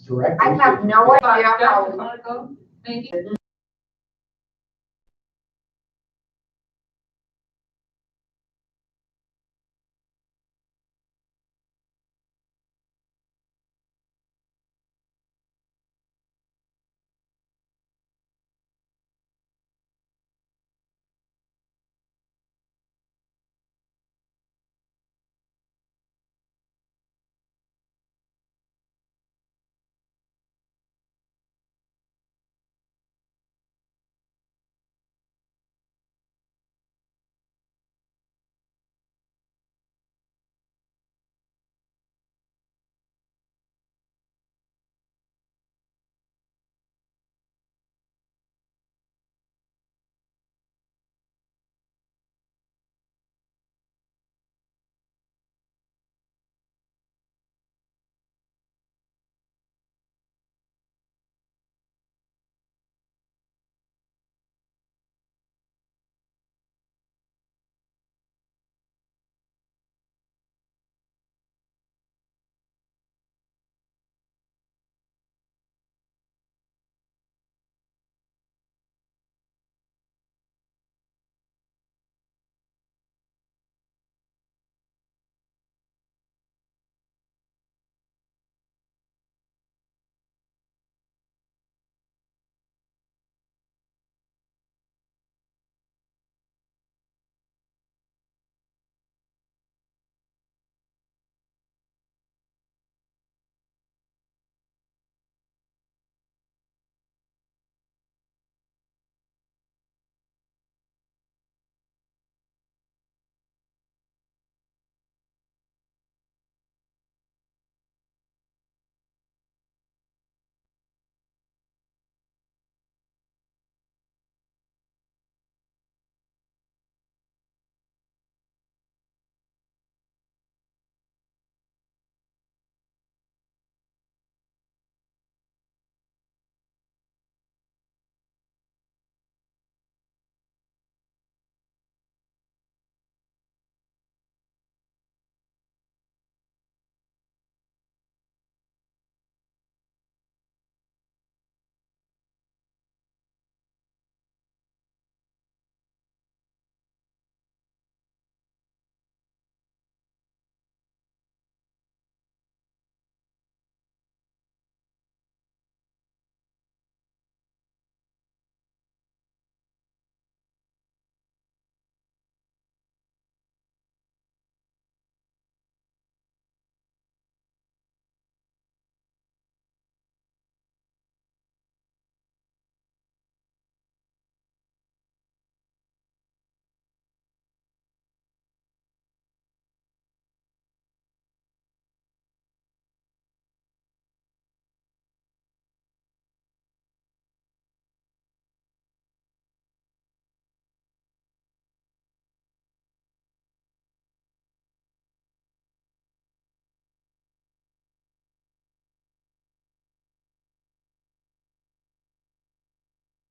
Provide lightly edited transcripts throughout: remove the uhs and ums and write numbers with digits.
directors. I have no idea Jeff, how. you wanna go? Maybe?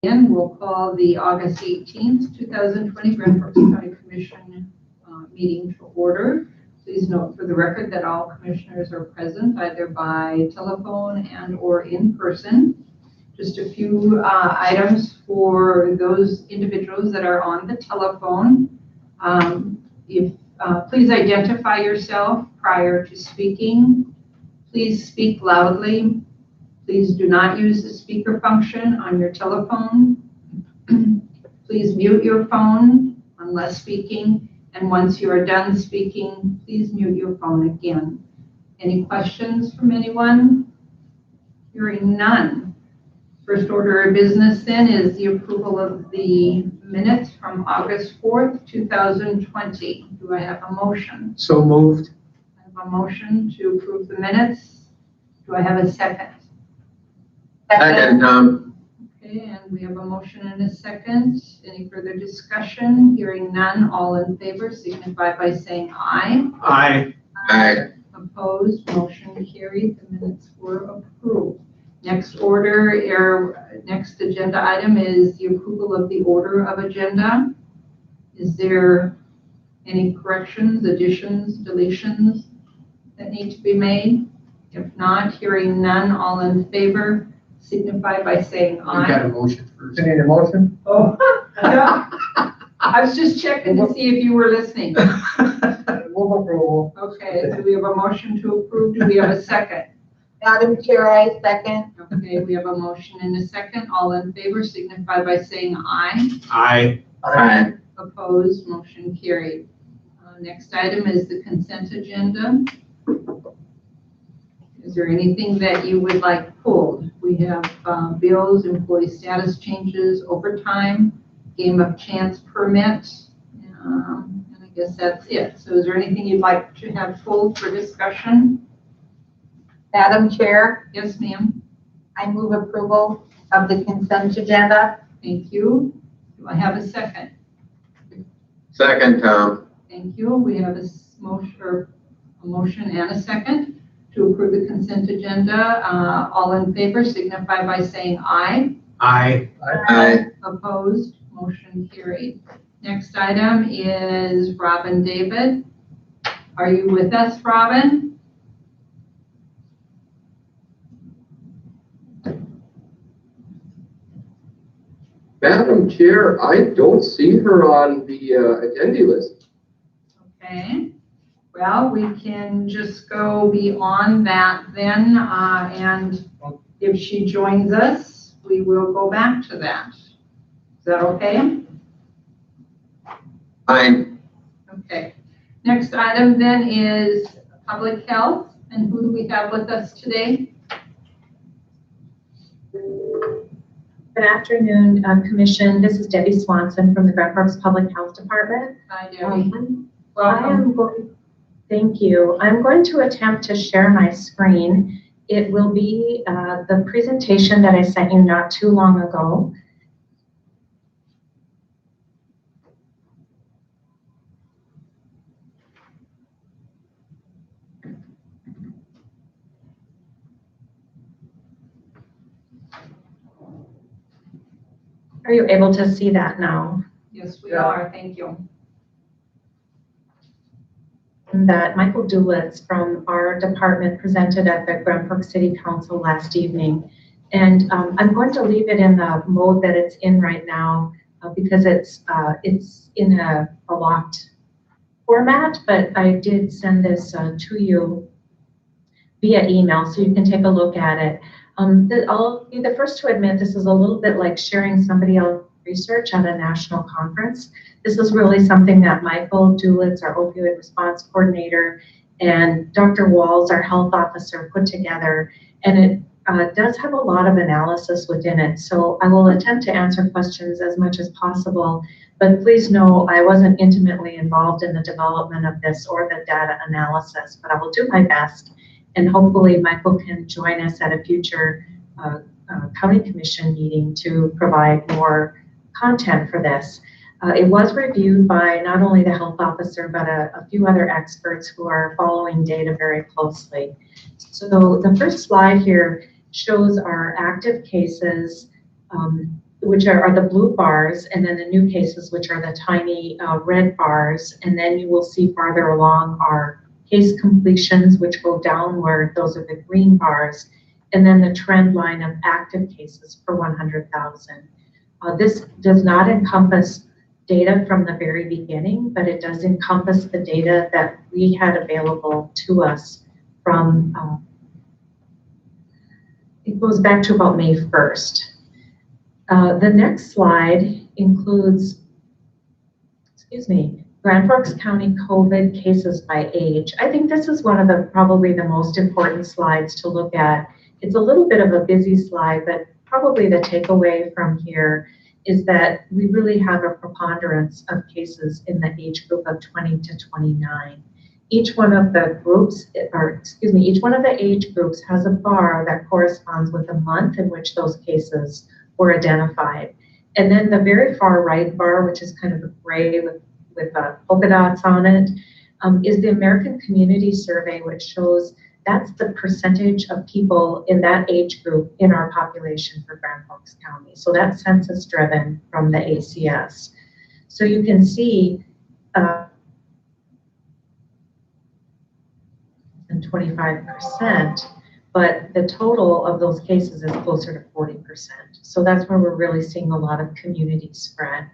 Again, we'll call the August 18th, 2020 Grand Forks County Commission meeting to order. Please note for the record that all commissioners are present either by telephone and or in person. Just a few items for those individuals that are on the telephone. Please identify yourself prior to speaking. Please speak loudly. Please do not use the speaker function on your telephone. Please mute your phone unless speaking. And once you are done speaking, please mute your phone again. Any questions from anyone? Hearing none. First order of business then is the approval of the minutes from August 4th, 2020. Do I have a motion? So moved. I have a motion to approve the minutes. Do I have a second? Second, Tom. Okay, and we have a motion and a second. Any further discussion? Hearing none, all in favor signify by saying aye. Aye. Aye. Opposed, motion carried. The minutes were approved. Next agenda item is the approval of the order of agenda. Is there any corrections, additions, deletions that need to be made? If not, hearing none, all in favor signify by saying We got aye. a motion first. Any motion? Oh, yeah. I was just checking to see if you were listening. Move approval. Okay, so we have a motion to approve. Do we have a second? Madam Chair, I second. Okay, we have a motion and a second. All in favor signify by saying aye. Aye. Aye. Opposed, motion carried. Next item is the consent agenda. Is there anything that you would like pulled? We have bills, employee status changes, overtime, game of chance permit, and I guess that's it. So is there anything you'd like to have pulled for discussion? Madam Chair, Yes, ma'am. I move approval of the consent agenda. Thank you. Do I have a second? Second, Tom. Thank you. We have a motion and a second to approve the consent agenda. All in favor signify by saying aye. Aye. Aye. Opposed, motion carried. Next item is Robin David. Are you with us, Robin? Madam Chair, I don't see her on the attendee list. Okay. Well, we can just go beyond that then, and if she joins us, we will go back to that. Is that okay? Fine. Okay. Next item then is public health, and who do we have with us today? Good afternoon, Commission. This is Debbie Swanson from the Grand Forks Public Health Department. Hi, Debbie. I Welcome. am going, thank you. I'm going to attempt to share my screen. It will be the presentation that I sent you not too long ago. Are you able to see that now? Yes, we Yeah. are. Thank you. That Michael Dulitz from our department presented at the Grand Forks City Council last evening. And I'm going to leave it in the mode that it's in right now because it's in a locked format, but I did send this to you via email so you can take a look at it. I'll be the first to admit this is a little bit like sharing somebody else's research at a national conference. This is really something that Michael Dulitz, our opioid response coordinator, and Dr. Walls, our health officer, put together. And it does have a lot of analysis within it. So I will attempt to answer questions as much as possible. But please know I wasn't intimately involved in the development of this or the data analysis, but I will do my best. And hopefully Michael can join us at a future county commission meeting to provide more content for this. It was reviewed by not only the health officer, but a few other experts who are following data very closely. So the first slide here shows our active cases, which are the blue bars, and then the new cases, which are the tiny red bars. And then you will see farther along our case completions, which go downward. Those are the green bars. And then the trend line of active cases per 100,000. This does not encompass data from the very beginning, but it does encompass the data that we had available to us from, it goes back to about May 1st. The next slide includes, Grand Forks County COVID cases by age. I think this is one of the probably the most important slides to look at. It's a little bit of a busy slide, but probably the takeaway from here is that we really have a preponderance of cases in the age group of 20 to 29. Each one of the groups, each one of the age groups has a bar that corresponds with the month in which those cases were identified. And then the very far right bar, which is kind of a gray with polka dots on it, is the American Community Survey, which shows that's the percentage of people in that age group in our population for Grand Forks County. So that's census driven from the ACS. So you can see and 25%. but the total of those cases is closer to 40%. So that's where we're really seeing a lot of community spread.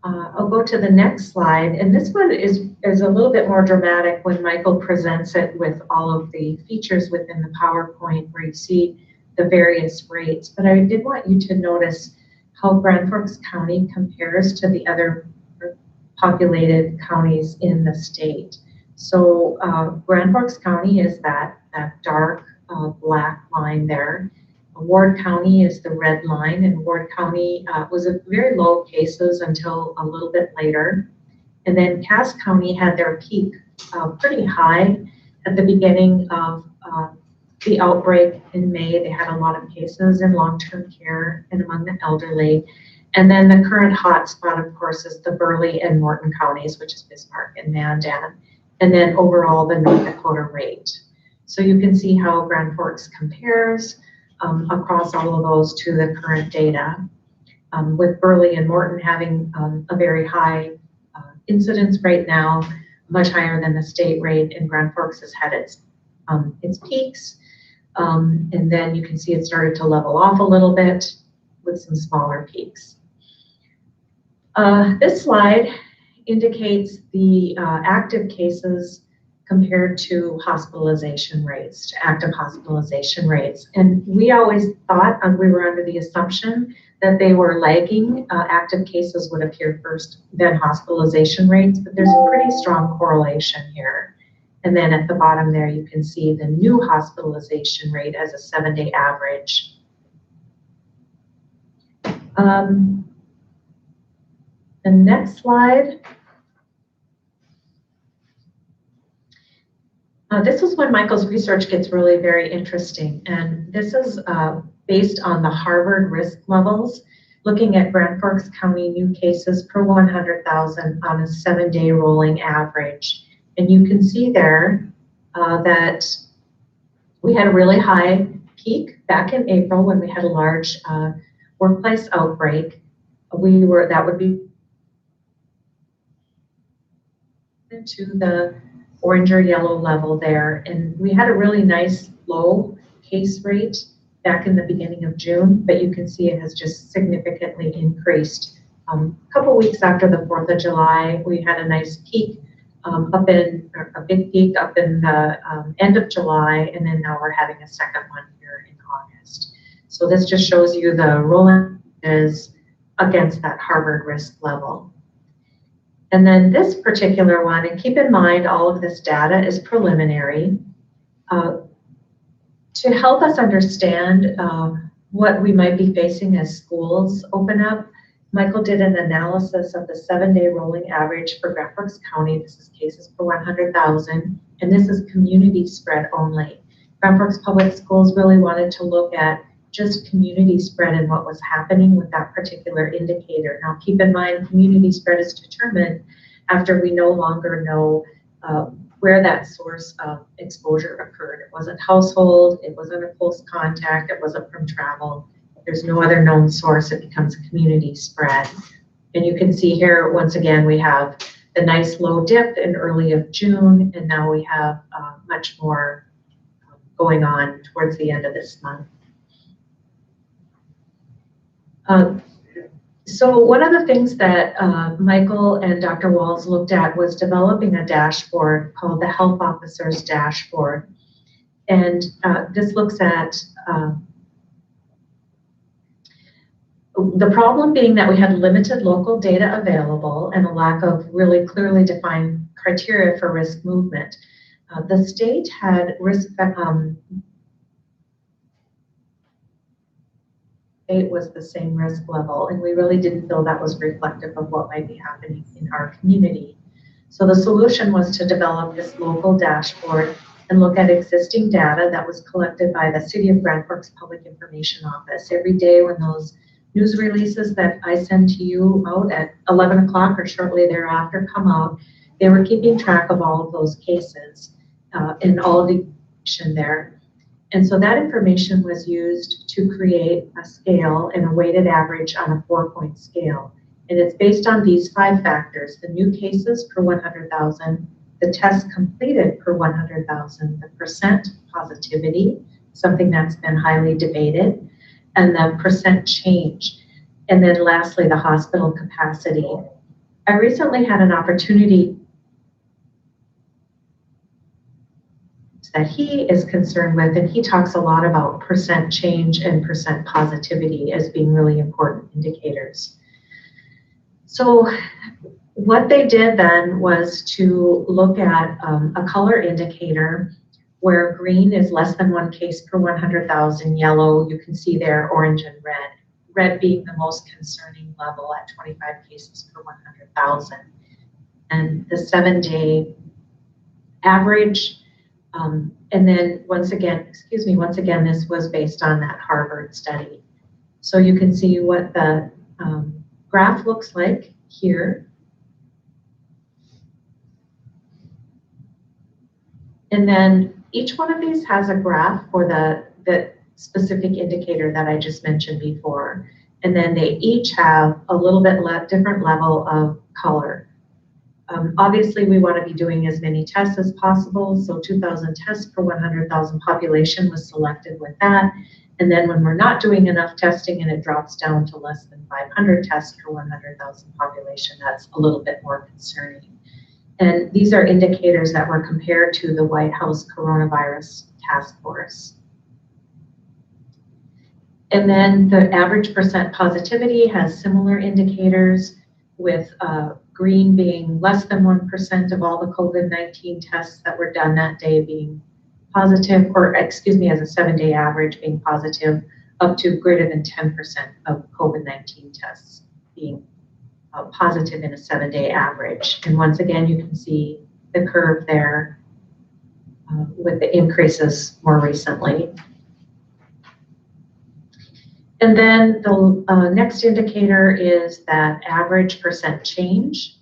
I'll go to the next slide, and this one is a little bit more dramatic when Michael presents it with all of the features within the PowerPoint where you see the various rates. But I did want you to notice how Grand Forks County compares to the other populated counties in the state. So Grand Forks County is that dark black line there. Ward County is the red line, and Ward County was a very low cases until a little bit later. And then Cass County had their peak pretty high at the beginning of the outbreak in May. They had a lot of cases in long-term care and among the elderly. And then the current hotspot, of course, is the Burleigh and Morton counties, which is Bismarck and Mandan. And then overall, the North Dakota rate. So you can see how Grand Forks compares across all of those to the current data, with Burleigh and Morton having a very high incidence right now, much higher than the state rate, and Grand Forks has had its peaks, and then you can see it started to level off a little bit with some smaller peaks. This slide indicates the active cases compared to hospitalization rates, to active hospitalization rates. And we always thought, and we were under the assumption that they were lagging. Active cases would appear first, then hospitalization rates, but there's a pretty strong correlation here. And then at the bottom there, you can see the new hospitalization rate as a 7-day average. The next slide. This is when Michael's research gets really very interesting, and this is based on the Harvard risk levels, looking at Grand Forks County new cases per 100,000 on a 7-day rolling average. And you can see there that we had a really high peak back in April when we had a large workplace outbreak. That would be to the orange or yellow level there. And we had a really nice low case rate back in the beginning of June, but you can see it has just significantly increased. A couple weeks after the 4th of July, we had a nice peak a big peak up in the end of July, and then now we're having a second one here in August. So this just shows you the rolling is against that Harvard risk level. And then this particular one, and keep in mind all of this data is preliminary, to help us understand what we might be facing as schools open up. Michael did an analysis of the 7-day rolling average for Grand Forks County. This is cases per 100,000, and this is community spread only. Grand Forks Public Schools really wanted to look at just community spread and what was happening with that particular indicator. Now keep in mind, community spread is determined after we no longer know where that source of exposure occurred. It wasn't household, it wasn't a close contact, it wasn't from travel. There's no other known source, it becomes community spread. And you can see here, once again, we have the nice low dip in early of June, and now we have much more going on towards the end of this month. So one of the things that Michael and Dr. Walls looked at was developing a dashboard called the Health Officers Dashboard. And this looks at the problem being that we had limited local data available and a lack of really clearly defined criteria for risk movement. The state had risk it was the same risk level, and we really didn't feel that was reflective of what might be happening in our community. So the solution was to develop this local dashboard and look at existing data that was collected by the City of Grand Forks Public Information Office. Every day when those news releases that I send to you out at 11 o'clock or shortly thereafter come out, they were keeping track of all of those cases and all of the information there. And so that information was used to create a scale and a weighted average on a 4-point scale. And it's based on these 5 factors: the new cases per 100,000, the tests completed per 100,000, the percent positivity, something that's been highly debated, and the percent change. And then lastly, the hospital capacity. I recently had an opportunity that he is concerned with, and he talks a lot about percent change and percent positivity as being really important indicators. So what they did then was to look at a color indicator where green is less than 1 case per 100,000, yellow, you can see there, orange and red being the most concerning level at 25 cases per 100,000. And the 7-day average, and then once again, this was based on that Harvard study. So you can see what the graph looks like here. And then each one of these has a graph for the specific indicator that I just mentioned before. And then they each have a little bit different level of color. Obviously, we want to be doing as many tests as possible. So 2,000 tests per 100,000 population was selected with that. And then when we're not doing enough testing and it drops down to less than 500 tests per 100,000 population, that's a little bit more concerning. And these are indicators that were compared to the White House Coronavirus Task Force. And then the average percent positivity has similar indicators, with green being less than 1% of all the COVID-19 tests that were done that day being positive, or excuse me, as a 7-day average being positive, up to greater than 10% of COVID-19 tests being positive in a 7-day average. And once again, you can see the curve there with the increases more recently. And then the next indicator is that average percent change.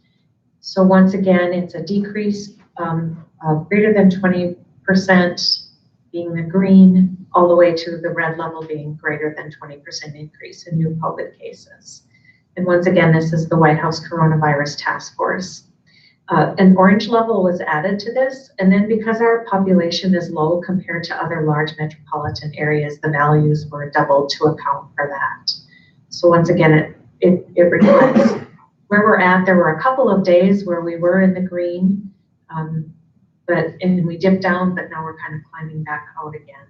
So once again, it's a decrease of greater than 20% being the green, all the way to the red level being greater than 20% increase in new COVID cases. And once again, this is the White House Coronavirus Task Force. An orange level was added to this, and then because our population is low compared to other large metropolitan areas, the values were doubled to account for that. So once again, it reflects where we're at. There were a couple of days where we were in the green, and we dipped down, but now we're kind of climbing back out again.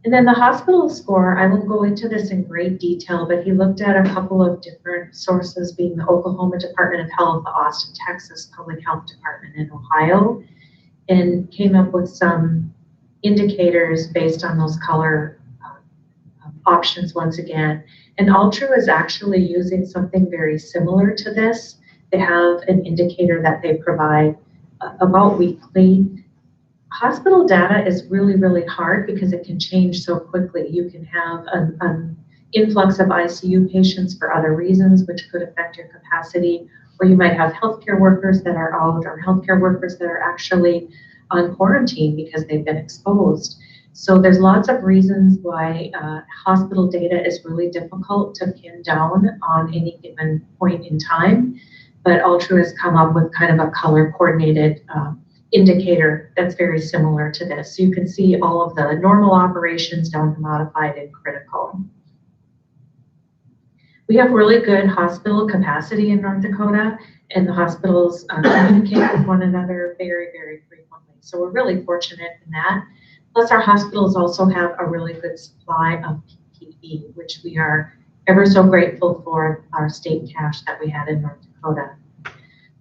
And then the hospital score, I won't go into this in great detail, but he looked at a couple of different sources, being the Oklahoma Department of Health, the Austin, Texas Public Health Department in Ohio, and came up with some indicators based on those color options once again. And Altru is actually using something very similar to this. They have an indicator that they provide about weekly. Hospital data is really, really hard because it can change so quickly. You can have an influx of ICU patients for other reasons, which could affect your capacity, or you might have healthcare workers that are out, or healthcare workers that are actually on quarantine because they've been exposed. So there's lots of reasons why hospital data is really difficult to pin down on any given point in time, but Altru has come up with kind of a color coordinated indicator that's very similar to this. So you can see all of the normal operations down to modified and critical. We have really good hospital capacity in North Dakota, and the hospitals communicate with one another very, very frequently. So we're really fortunate in that. Plus our hospitals also have a really good supply of PPE, which we are ever so grateful for our state cash that we had in North Dakota.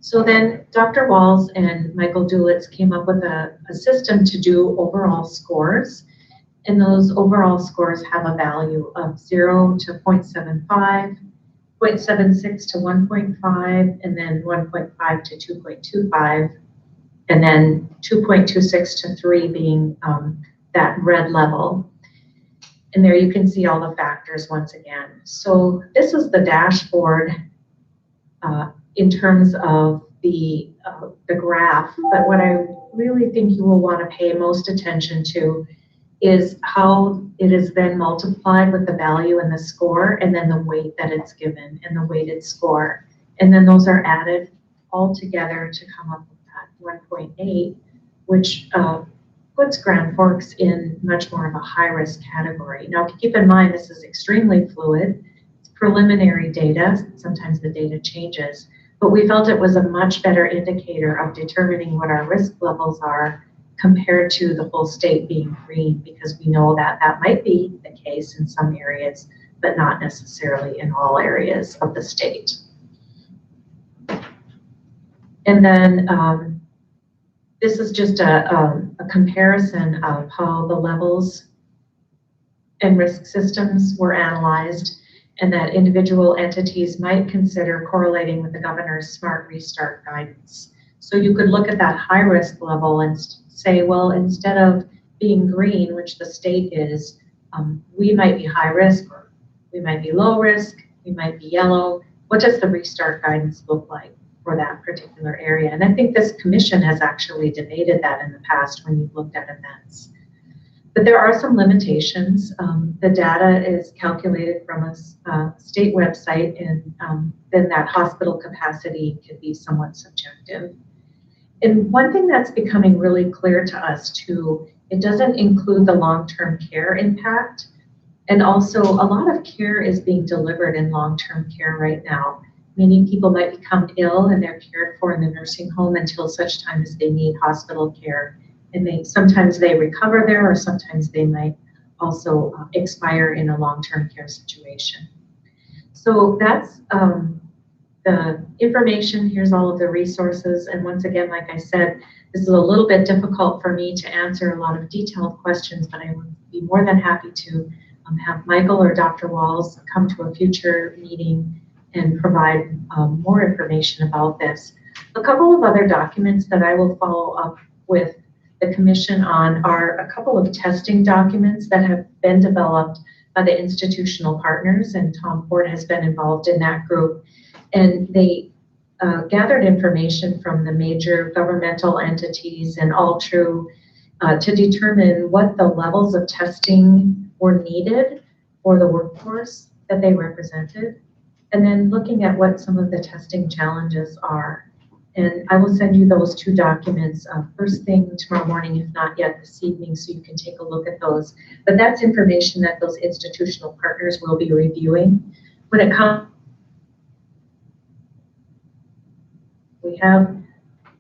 So then Dr. Walls and Michael Dulitz came up with a system to do overall scores. And those overall scores have a value of 0 to 0.75, 0.76 to 1.5, and then 1.5 to 2.25, and then 2.26 to 3 being that red level. And there you can see all the factors once again. So this is the dashboard in terms of the graph, but what I really think you will want to pay most attention to is how it is then multiplied with the value and the score, and then the weight that it's given and the weighted score. And then those are added all together to come up with that 1.8, which puts Grand Forks in much more of a high-risk category. Now, keep in mind, this is extremely fluid. It's preliminary data. Sometimes the data changes, but we felt it was a much better indicator of determining what our risk levels are compared to the whole state being green, because we know that that might be the case in some areas, but not necessarily in all areas of the state. And then this is just a comparison of how the levels and risk systems were analyzed, and that individual entities might consider correlating with the governor's Smart Restart guidance. So you could look at that high risk level and say, well, instead of being green, which the state is, we might be high risk, or we might be low risk, we might be yellow. What does the restart guidance look like for that particular area? And I think this commission has actually debated that in the past when you've looked at events. But there are some limitations. The data is calculated from a state website, and then that hospital capacity could be somewhat subjective. And one thing that's becoming really clear to us too, it doesn't include the long-term care impact. And also a lot of care is being delivered in long-term care right now. Many people might become ill and they're cared for in the nursing home until such time as they need hospital care. And sometimes they recover there, or sometimes they might also expire in a long-term care situation. So that's the information. Here's all of the resources. And once again, like I said, this is a little bit difficult for me to answer a lot of detailed questions, but I would be more than happy to have Michael or Dr. Walls come to a future meeting and provide more information about this. A couple of other documents that I will follow up with the commission on are a couple of testing documents that have been developed by the institutional partners, and Tom Ford has been involved in that group. And they gathered information from the major governmental entities and Altru to determine what the levels of testing were needed for the workforce that they represented, and then looking at what some of the testing challenges are. And I will send you those two documents first thing tomorrow morning, if not yet this evening, so you can take a look at those. But that's information that those institutional partners will be reviewing. When it comes, we have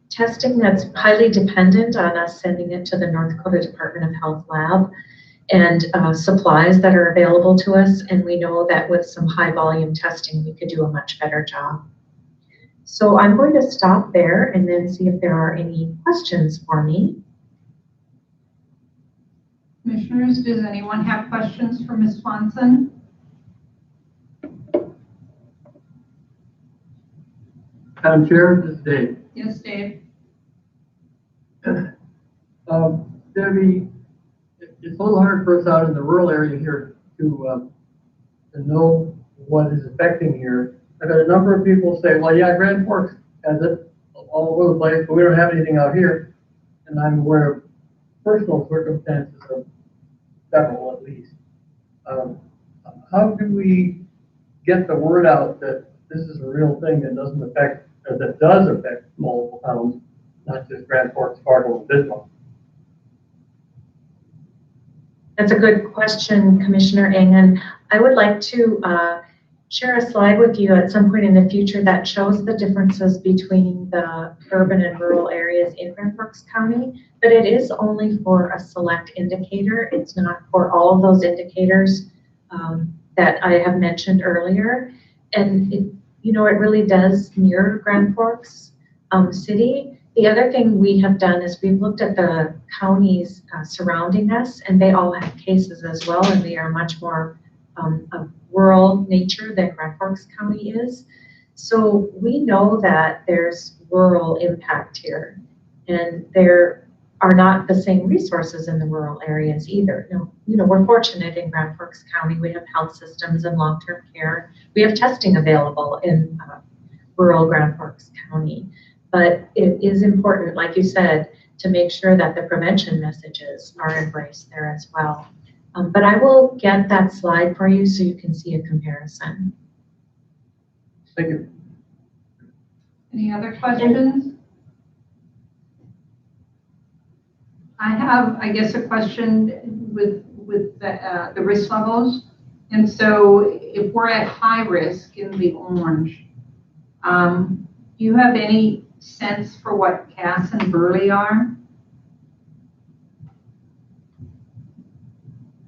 testing that's highly dependent on us sending it to the North Dakota Department of Health lab, and supplies that are available to us. And we know that with some high volume testing, we could do a much better job. So I'm going to stop there and then see if there are any questions for me. Commissioners, does anyone have questions for Ms. Swanson? Madam Chair, this is Dave. Yes, Dave. Debbie, it's a little hard for us out in the rural area here to know what is affecting here. I've had a number of people say, well, yeah, Grand Forks has it all over the place, but we don't have anything out here. And I'm aware of personal circumstances of several at least. How do we get the word out that this is a real thing that doesn't affect, or that does affect multiple towns, not just Grand Forks, Fargo, and Bismarck? That's a good question, Commissioner Engen. I would like to share a slide with you at some point in the future that shows the differences between the urban and rural areas in Grand Forks County, but it is only for a select indicator. It's not for all of those indicators that I have mentioned earlier. And it really does mirror Grand Forks City. The other thing we have done is we've looked at the counties surrounding us, and they all have cases as well, and they are much more of rural nature than Grand Forks County is. So we know that there's rural impact here, and there are not the same resources in the rural areas either. We're fortunate in Grand Forks County. We have health systems and long-term care. We have testing available in rural Grand Forks County. But it is important, like you said, to make sure that the prevention messages are embraced there as well. But I will get that slide for you so you can see a comparison. Thank you. Any other questions? I have, I guess, a question with the risk levels. And so if we're at high risk in the orange, do you have any sense for what Cass and Burley are?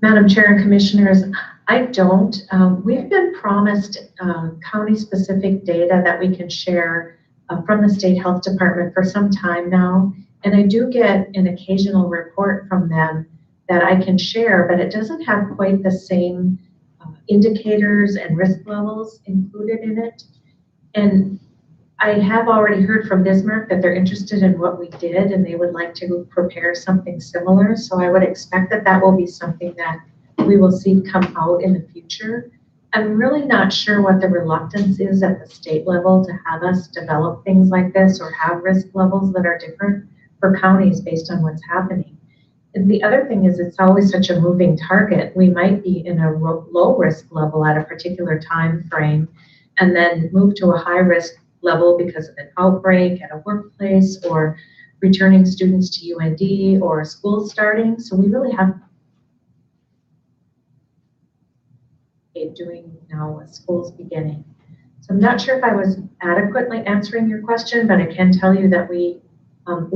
Madam Chair and Commissioners, I don't. We've been promised county-specific data that we can share from the State Health Department for some time now. And I do get an occasional report from them that I can share, but it doesn't have quite the same indicators and risk levels included in it. And I have already heard from Bismarck that they're interested in what we did and they would like to prepare something similar. So I would expect that that will be something that we will see come out in the future. I'm really not sure what the reluctance is at the state level to have us develop things like this or have risk levels that are different for counties based on what's happening. And the other thing is it's always such a moving target. We might be in a low risk level at a particular time frame and then move to a high risk level because of an outbreak at a workplace or returning students to UND or school starting. So we really have doing now with schools beginning. So I'm not sure if I was adequately answering your question, but I can tell you that we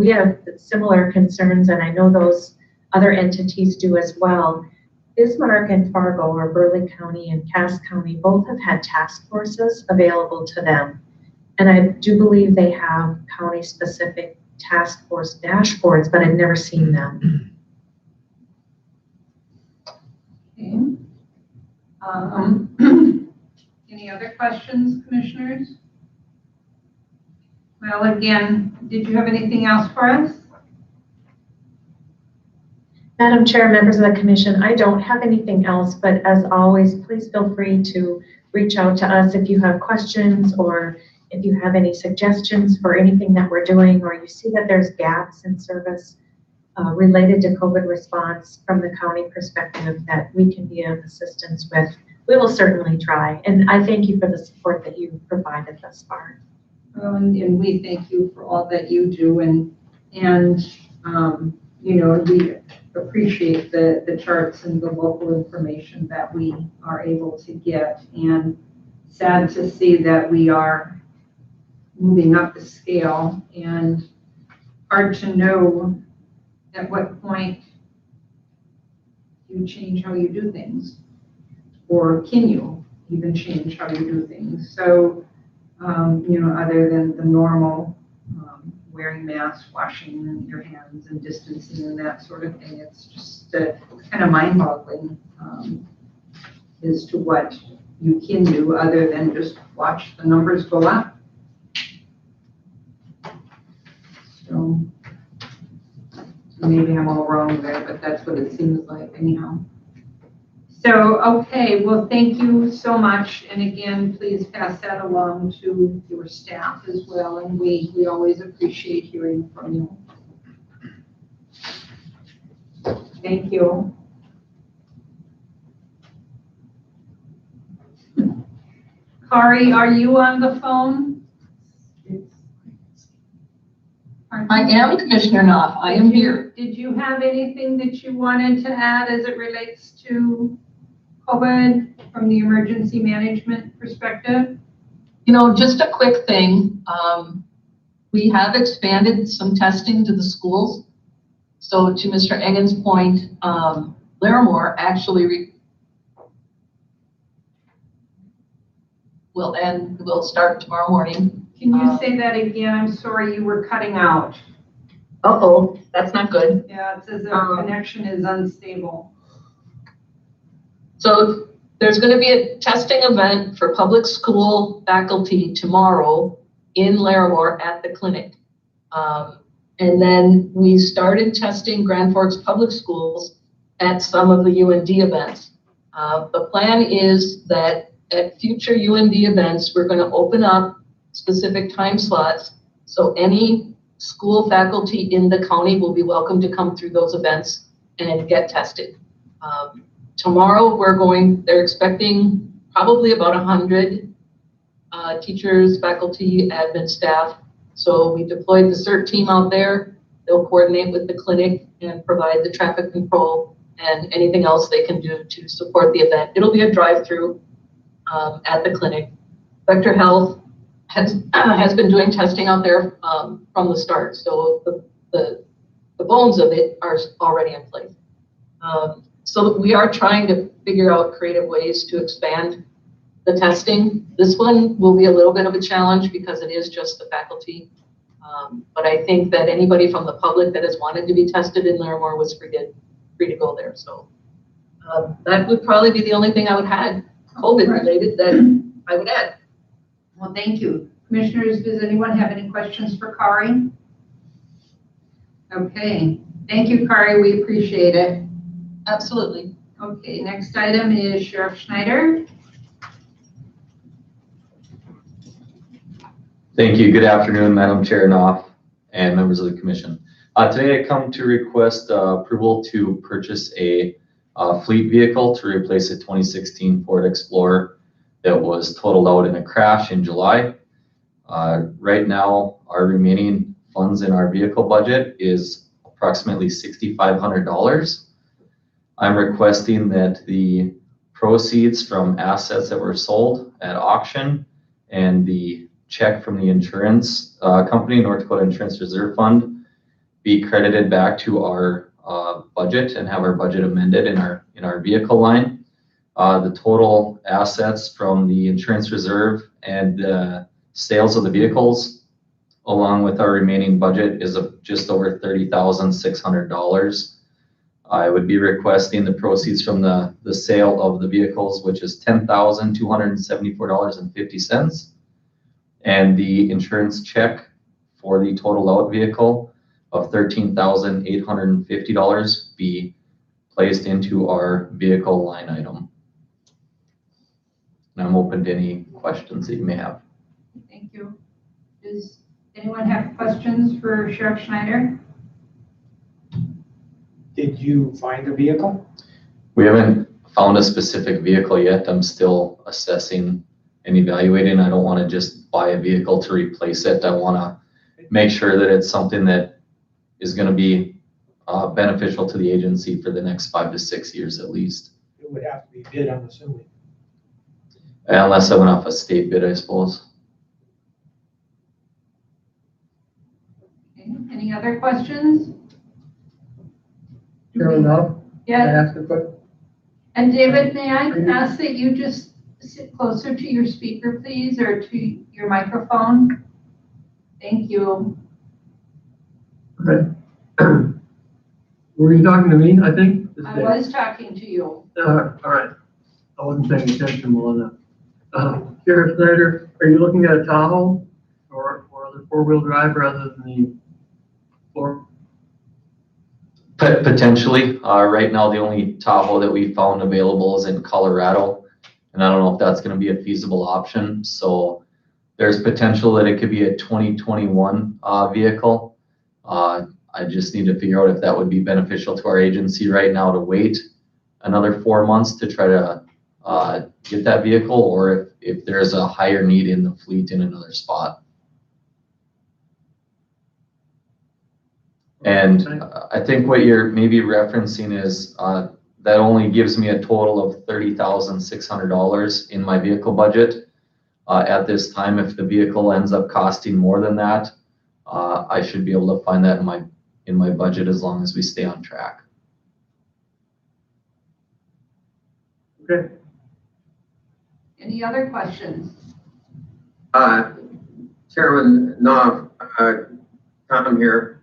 have similar concerns, and I know those other entities do as well. Bismarck and Fargo, or Burley County and Cass County, both have had task forces available to them. And I do believe they have county-specific task force dashboards, but I've never seen them. Okay. Any other questions, commissioners? Well, again, did you have anything else for us? Madam Chair, members of the commission, I don't have anything else, but as always, please feel free to reach out to us if you have questions or if you have any suggestions for anything that we're doing, or you see that there's gaps in service related to COVID response from the county perspective that we can be of assistance with. We will certainly try. And I thank you for the support that you've provided thus far. And we thank you for all that you do, and you know, we appreciate the charts and the local information that we are able to get, and sad to see that we are moving up the scale, and hard to know at what point you change how you do things, or can you even change how you do things. So you know, other than the normal wearing masks, washing your hands and distancing and that sort of thing, it's just kind of mind-boggling as to what you can do other than just watch the numbers go up. So maybe I'm all wrong there, but that's what it seems like anyhow. So, okay, well, thank you so much. And again, please pass that along to your staff as well. And we always appreciate hearing from you. Thank you. Kari, are you on the phone? I am Commissioner Knopf. I am here. Did you have anything that you wanted to add as it relates to COVID from the emergency management perspective? You know, just a quick thing. We have expanded some testing to the schools. So to Mr. Engen's point, Larimore actually will start tomorrow morning. Can you say that again? I'm sorry, you were cutting out. Uh-oh, that's not good. Yeah, it says our connection is unstable. So there's going to be a testing event for public school faculty tomorrow in Larimore at the clinic. And then we started testing Grand Forks Public Schools at some of the UND events. The plan is that at future UND events, we're going to open up specific time slots. So any school faculty in the county will be welcome to come through those events and get tested. Tomorrow they're expecting probably about 100 teachers, faculty, admin staff. So we deployed the CERT team out there. They'll coordinate with the clinic and provide the traffic control and anything else they can do to support the event. It'll be a drive-through at the clinic. Vector Health has been doing testing out there from the start, so the bones of it are already in place. So we are trying to figure out creative ways to expand the testing. This one will be a little bit of a challenge because it is just the faculty. But I think that anybody from the public that has wanted to be tested in Larimore was free to go there. So that would probably be the only thing I would add, COVID related, that I would add. Well, thank you. Commissioners, does anyone have any questions for Kari? Okay, thank you, Kari, we appreciate it. Absolutely. Okay, next item is Sheriff Schneider. Thank you. Good afternoon, Madam Chair Knopf and members of the commission. Today I come to request approval to purchase a fleet vehicle to replace a 2016 Ford Explorer that was totaled out in a crash in July. Right now, our remaining funds in our vehicle budget is approximately $6,500. I'm requesting that the proceeds from assets that were sold at auction and the check from the insurance company, North Dakota Insurance Reserve Fund, be credited back to our budget and have our budget amended in our vehicle line. The total assets from the insurance reserve and sales of the vehicles, along with our remaining budget, is just over $30,600. I would be requesting the proceeds from the sale of the vehicles, which is $10,274.50, and the insurance check for the total out vehicle of $13,850 be placed into our vehicle line item. And I'm open to any questions that you may have. Thank you. Does anyone have questions for Sheriff Schneider? Did you find a vehicle? We haven't found a specific vehicle yet. I'm still assessing and evaluating. I don't want to just buy a vehicle to replace it. I want to make sure that it's something that is going to be beneficial to the agency for the next 5 to 6 years at least. It would have to be bid, I'm assuming. Unless I went off a state bid, I suppose. Okay. Any other questions? Chairman Knopf, can I Yeah, ask a question? and David, may I ask that you just sit closer to your speaker, please, or to your microphone? Thank you. Okay. Were you talking to me, I think? This is I Dave. was talking to you. All right. I wasn't paying attention well enough. Sheriff Snyder, are you looking at a Tahoe or other four-wheel drive rather than the four? Potentially. Right now, the only Tahoe that we found available is in Colorado, and I don't know if that's going to be a feasible option. So there's potential that it could be a 2021 vehicle. I just need to figure out if that would be beneficial to our agency right now to wait another 4 months to try to get that vehicle, or if there's a higher need in the fleet in another spot. And I think what you're maybe referencing is that only gives me a total of $30,600 in my vehicle budget. At this time, if the vehicle ends up costing more than that, I should be able to find that in my budget as long as we stay on track. Okay. Any other questions? Chairman Knopf, Tom here.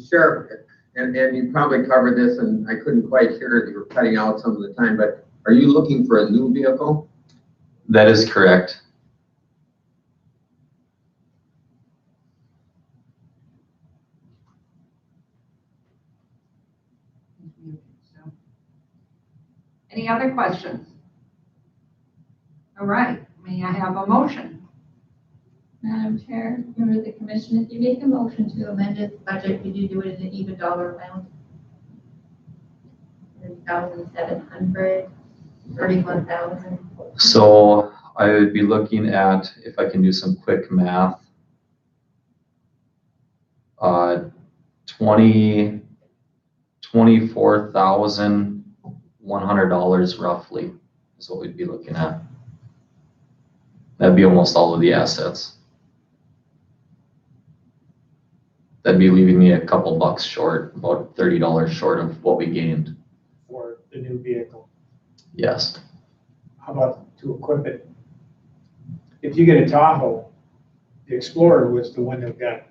Sheriff, and you probably covered this and I couldn't quite hear it. You were cutting out some of the time, but are you looking for a new vehicle? That is correct. Any other questions? All right, may I have a motion? Madam Chair, members of the commission, if you make a motion to amend this budget, could you do it in an even dollar amount? 30,700, 31,000. So I would be looking at, if I can do some quick math, 20 $24,100 roughly is what we'd be looking at. That'd be almost all of the assets. That'd be leaving me a couple bucks short, about $30 short of what we gained. For the new vehicle? Yes, How about to equip it? If you get a Tahoe, the Explorer was the one that got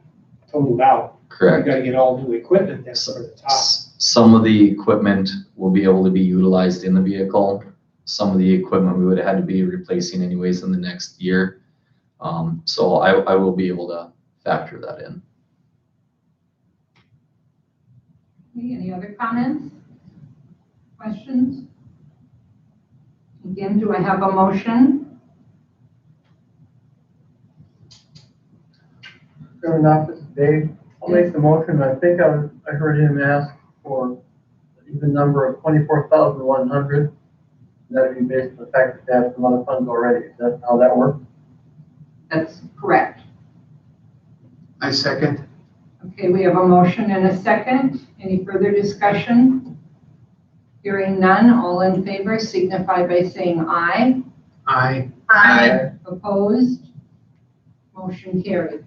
totaled out. You correct. gotta get all new equipment then for the top. Some of the equipment will be able to be utilized in the vehicle. Some of the equipment we would have had to be replacing anyways in the next year. So I will be able to factor that in. Okay, any other comments? Questions? Again, do I have a motion? Fair enough, it's Dave. I'll make the motion. I think I heard him ask for an even number of 24,100. That'd be based on the fact that they have some other funds already. Is that how that works? That's correct. I second. Okay, we have a motion and a second. Any further discussion? Hearing none, all in favor signify by saying aye. Aye. Opposed? Motion carried.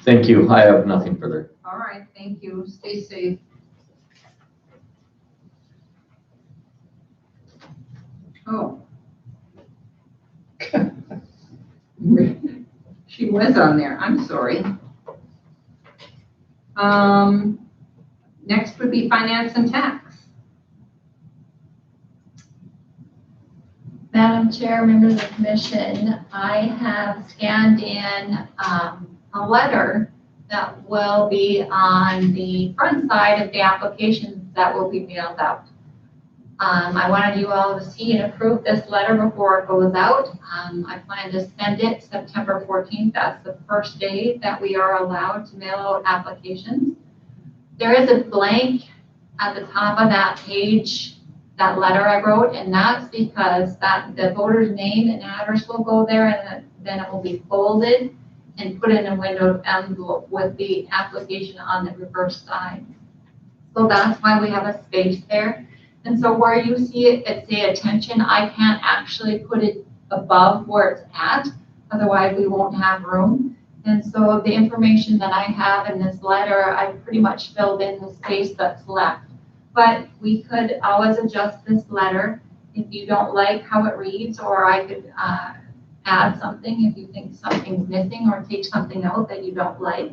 Thank you. I have nothing further. All right, thank you. Stay safe. Oh. She was on there. I'm sorry. Next would be finance and tax. Madam Chair, members of the commission, I have scanned in a letter that will be on the front side of the applications that will be mailed out. I wanted you all to see and approve this letter before it goes out. I plan to send it September 14th. That's the first day that we are allowed to mail out applications. There is a blank at the top of that page, that letter I wrote, and that's because that the voter's name and address will go there, and then it will be folded and put in a window envelope with the application on the reverse side. So that's why we have a space there. And so where you see it say attention, I can't actually put it above where it's at, otherwise we won't have room. And so the information that I have in this letter, I pretty much filled in the space that's left. But we could always adjust this letter if you don't like how it reads, or I could add something if you think something's missing, or take something out that you don't like.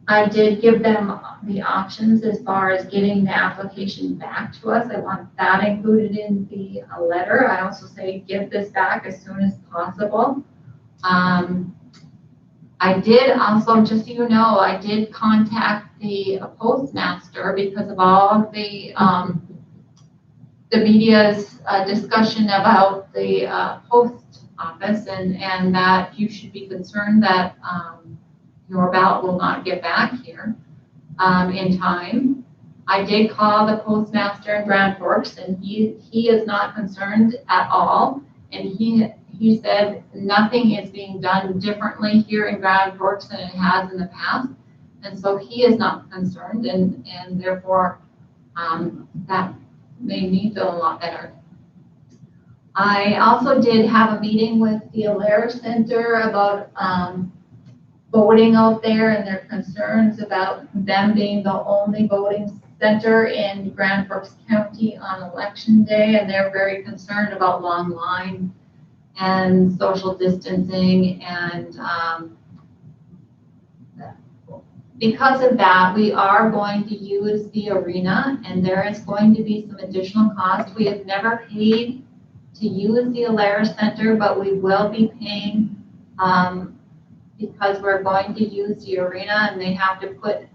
I did give them the options as far as getting the application back to us. I want that included in the letter. I also say give this back as soon as possible. I did also, just so you know, I did contact the postmaster because of all of the media's discussion about the post office, and that you should be concerned that your ballot will not get back here in time. I did call the postmaster in Grand Forks, and he is not concerned at all. And he said nothing is being done differently here in Grand Forks than it has in the past. And so he is not concerned, and therefore that made me feel a lot better. I also did have a meeting with the Allaire Center about voting out there and their concerns about them being the only voting center in Grand Forks County on election day, and they're very concerned about long lines and social distancing, and because of that, we are going to use the arena, and there is going to be some additional cost. We have never paid to use the Allaire Center, but we will be paying because we're going to use the arena, and they have to put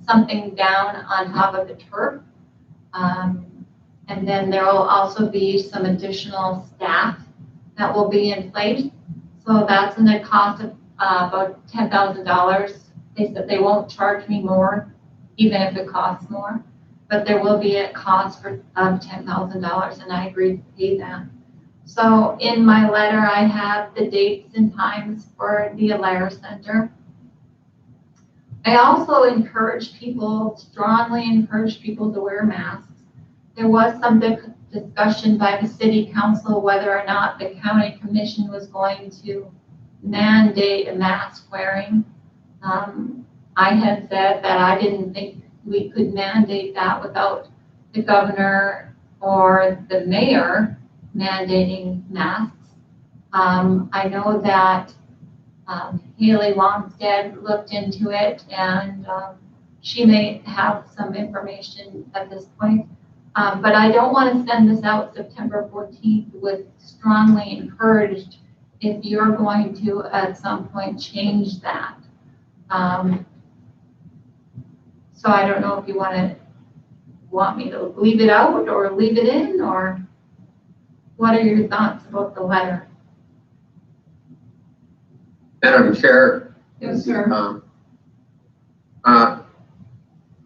something down on top of the turf. And then there will also be some additional staff that will be in place. So that's in the cost of about $10,000. They said they won't charge me more, even if it costs more, but there will be a cost for $10,000, and I agreed to pay that. So in my letter, I have the dates and times for the Allaire Center. I also strongly encourage people to wear masks. There was some discussion by the city council whether or not the county commission was going to mandate a mask wearing. I had said that I didn't think we could mandate that without the governor or the mayor mandating masks. I know that Haley Longstead looked into it, and she may have some information at this point. But I don't want to send this out September 14th with strongly encouraged if you're going to at some point change that. So I don't know if you want me to leave it out or leave it in, or what are your thoughts about the letter? Madam Chair. Yes, sir.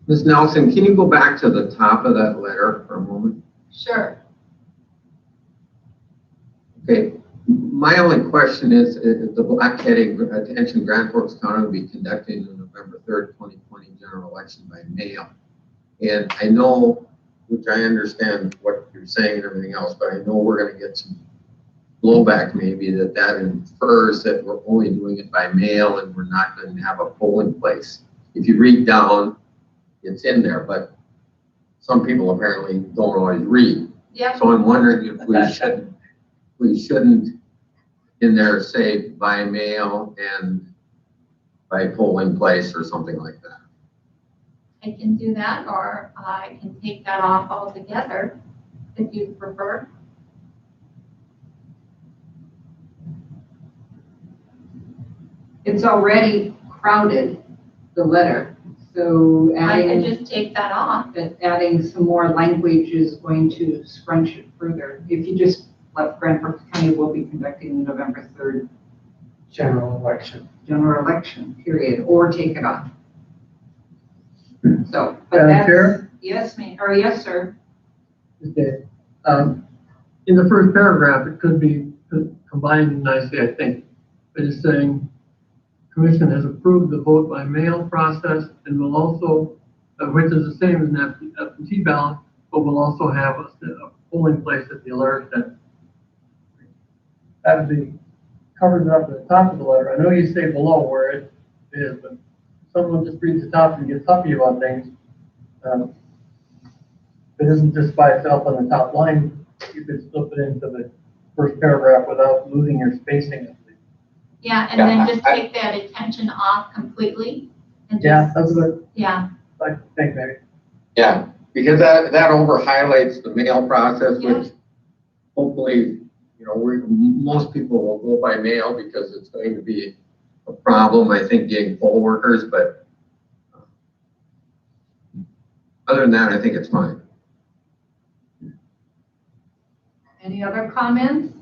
Ms. Nelson, can you go back to the top of that letter for a moment? Sure. Okay, my only question is the Black Heading Attention Grand Forks County will be conducting the November 3rd, 2020 general election by mail. And I know, which I understand what you're saying and everything else, but I know we're going to get some blowback maybe that infers that we're only doing it by mail and we're not going to have a polling place. If you read down, it's in there, but some people apparently don't always read. Yep. So I'm wondering if we shouldn't in there say by mail and by polling place or something like that. I can do that, or I can take that off altogether if you prefer. It's already crowded, the letter. So I can adding, just take that off. adding some more language is going to scrunch it further. If you just let Grand Forks County will be conducting the November 3rd General election. general election, period, or take it off. So, but Madam that's, Chair? yes, ma'am, or yes, sir. Okay. In the first paragraph, it could be combined nicely, I think. It is saying, Commission has approved the vote by mail process and will also, which is the same as an absentee ballot, but will also have a polling place at the alert center. That would be covered up at the top of the letter. I know you say below where it is, but someone just reads the top and gets huffy about things. It isn't just by itself on the top line. You could slip it into the first paragraph without losing your spacing. Yeah, and then just take that attention off completely. And Yeah, just, that's what yeah, I think, maybe. Yeah, because that over highlights the mail process, Yeah. which hopefully, you know, most people will go by mail because it's going to be a problem, I think, getting poll workers, but other than that, I think it's fine. Any other comments?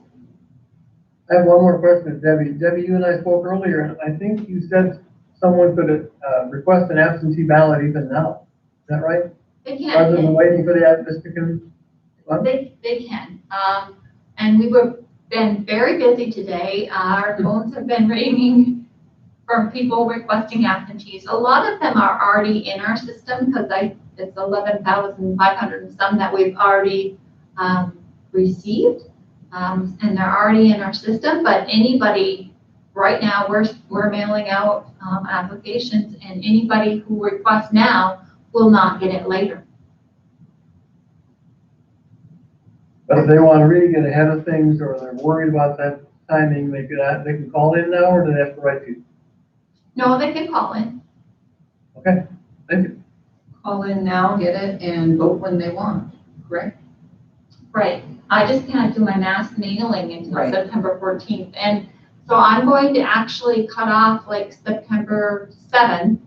I have one more question, Debbie. Debbie, you and I spoke earlier, and I think you said someone could request an absentee ballot even now. Is that right? they Rather than can. waiting for the what? They can. And we were been very busy today. Our phones have been ringing from people requesting absentees. A lot of them are already in our system because it's 11,500 and some that we've already received. And they're already in our system, but anybody, right now, we're mailing out applications, and anybody who requests now will not get it later. But if they want to really get ahead of things, or they're worried about that timing, they can call in now, or do they have to write to you? No, they can call in. Okay, thank you. Call in now, get it, and vote when they want, correct? Right. I just can't do my mass mailing until Right. September 14th. And so I'm going to actually cut off like September 7th,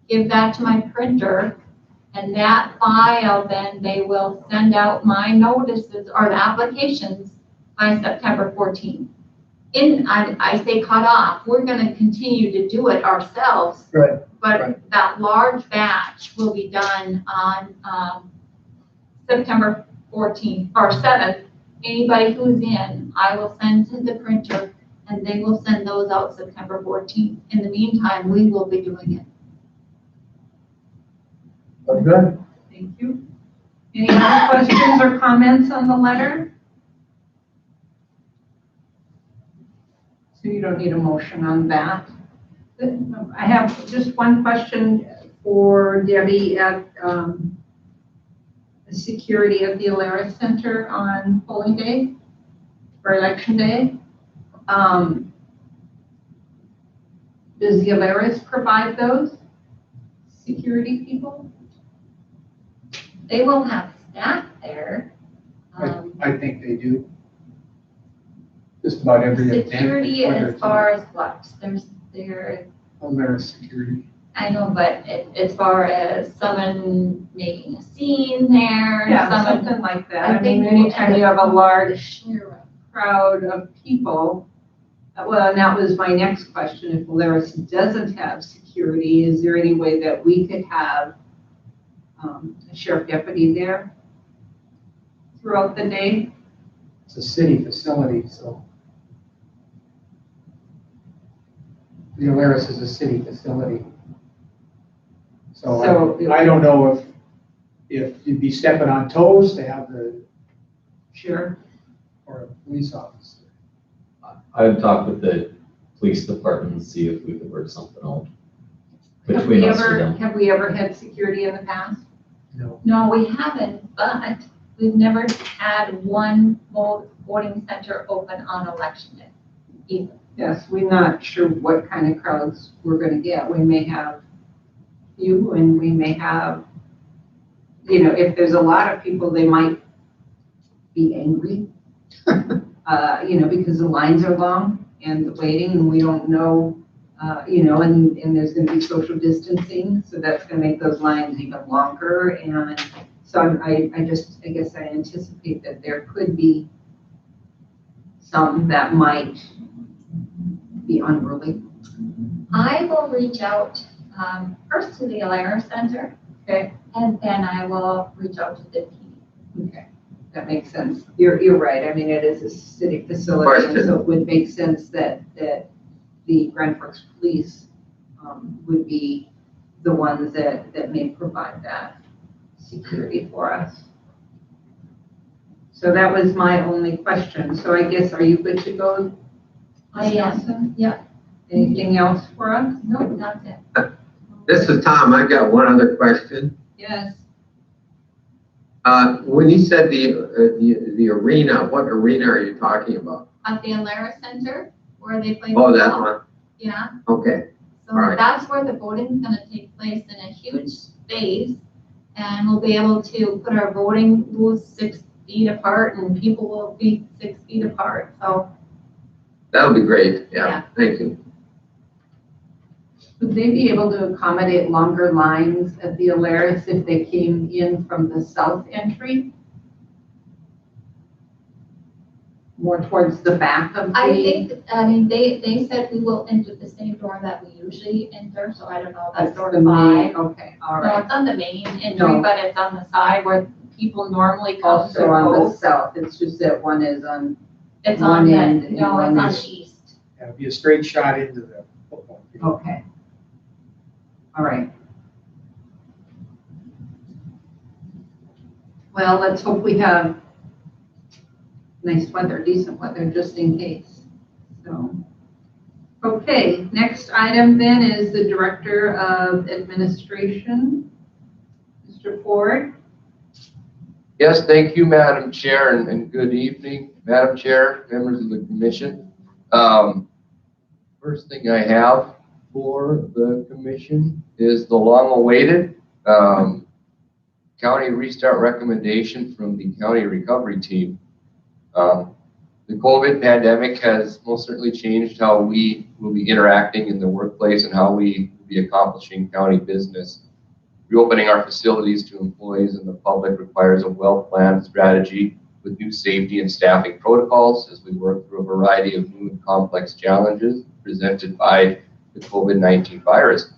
give that to my printer, and that file, then they will send out my notices or the applications by September 14th. I say cut off, we're going to continue to do it ourselves. Right. But Right. that large batch will be done on September 14th or 7th. Anybody who's in, I will send to the printer, and they will send those out September 14th. In the meantime, we will be doing it. That's good. Thank you. Any other questions or comments on the letter? So you don't need a motion on that. I have just one question for Debbie at the security of the Alaris Center on polling day, for election day. Does the Alaris provide those security people? They will have staff there. I think they do. Just about every event. Security whether as it's far as what? There, Alaris security. I know, but as far as someone making a scene there, Yeah, someone, something like that. I I mean, think anytime you have a large sheriff. crowd of people. Well, and that was my next question. If Alaris doesn't have security, is there any way that we could have a sheriff deputy there throughout the day? It's a city facility, so. The Alaris is a city facility. So So- I don't know if you'd be stepping on toes to have the, Sure. or a police officer. I'd talk with the police department and see if we could work something out Have between we us or ever, them. have we ever had security in the past? No. No, we haven't, but we've never had one voting center open on election day either. Yes, we're not sure what kind of crowds we're gonna get. We may have you and we may have, if there's a lot of people, they might be angry. Because the lines are long and the waiting and we don't know, and there's gonna be social distancing, so that's gonna make those lines even longer. And so I guess I anticipate that there could be some that might be unruly. I will reach out first to the Alaris Center. Okay. And then I will reach out to the PD. Okay, that makes sense. You're right. I mean, it is a city facility, and so it would make sense that the Grand Forks Police would be the ones that may provide that security for us. So that was my only question. So I guess, are you good to go? I am. Nelson? Yeah. Anything else for us? No, that's it. This is Tom. I've got one other question. Yes. When you said the arena, what arena are you talking about? At the Alaris Center, where they play. Oh, that football. one? Yeah. Okay. So All right. that's where the voting's gonna take place in a huge space. And we'll be able to put our voting booths 6 feet apart and people will be 6 feet apart. So That'll be great. Yeah. Yeah, thank you. Would they be able to accommodate longer lines at the Alaris if they came in from the south entry? More towards the back of the? they said we will enter the same door that we usually enter, so I don't know, that's That's door the main, 5. okay, all No, right. it's on the main entry, No. but it's on the side where people normally come to Also on the vote. south, it's just that one is on, It's one on the, end and no, one it's on is- the east. It'd be a straight shot into the football field. okay. All right. Well, let's hope we have nice weather, decent weather, just in case, so. Okay, next item then is the Director of Administration, Mr. Ford. Yes, thank you, Madam Chair, and good evening, Madam Chair, members of the commission. First thing I have for the commission is the long-awaited county restart recommendation from the county recovery team. The COVID pandemic has most certainly changed how we will be interacting in the workplace and how we will be accomplishing county business. Reopening our facilities to employees and the public requires a well-planned strategy with new safety and staffing protocols as we work through a variety of new and complex challenges presented by the COVID-19 virus.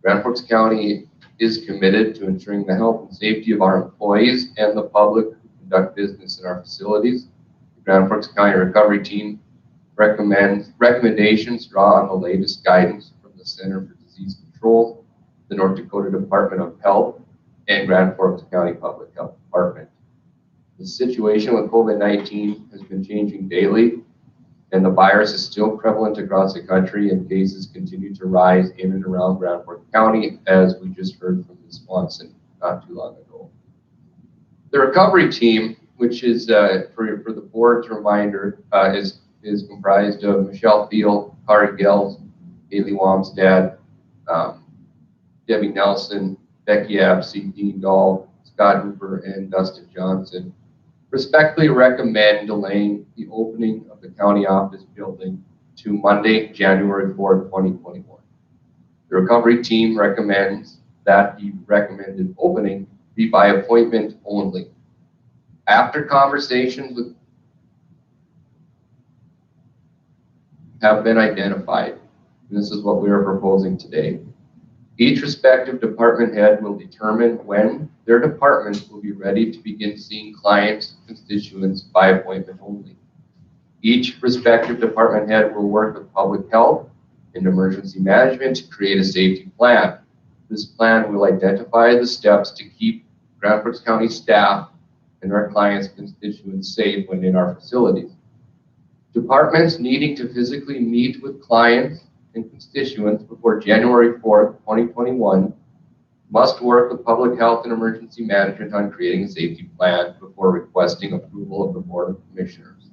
Grand Forks County is committed to ensuring the health and safety of our employees and the public who conduct business in our facilities. The Grand Forks County Recovery Team recommendations draw on the latest guidance from the Center for Disease Control, the North Dakota Department of Health, and Grand Forks County Public Health Department. The situation with COVID-19 has been changing daily, and the virus is still prevalent across the country, and cases continue to rise in and around Grand Forks County, as we just heard from Ms. Swanson not too long ago. The recovery team, which is, for the board's reminder, is comprised of Michelle Field, Kari Gels, Haley Wamstad, Debbie Nelson, Becky Absey, Dean Dahl, Scott Hooper, and Dustin Johnson. Respectfully recommend delaying the opening of the county office building to Monday, January 4th, 2021. The recovery team recommends that the recommended opening be by appointment only. After conversations with have been identified, and this is what we are proposing today, each respective department head will determine when their department will be ready to begin seeing clients and constituents by appointment only. Each respective department head will work with public health and emergency management to create a safety plan. This plan will identify the steps to keep Grand Forks County staff and our clients and constituents safe when in our facilities. Departments needing to physically meet with clients and constituents before January 4th, 2021 must work with public health and emergency management on creating a safety plan before requesting approval of the Board of Commissioners.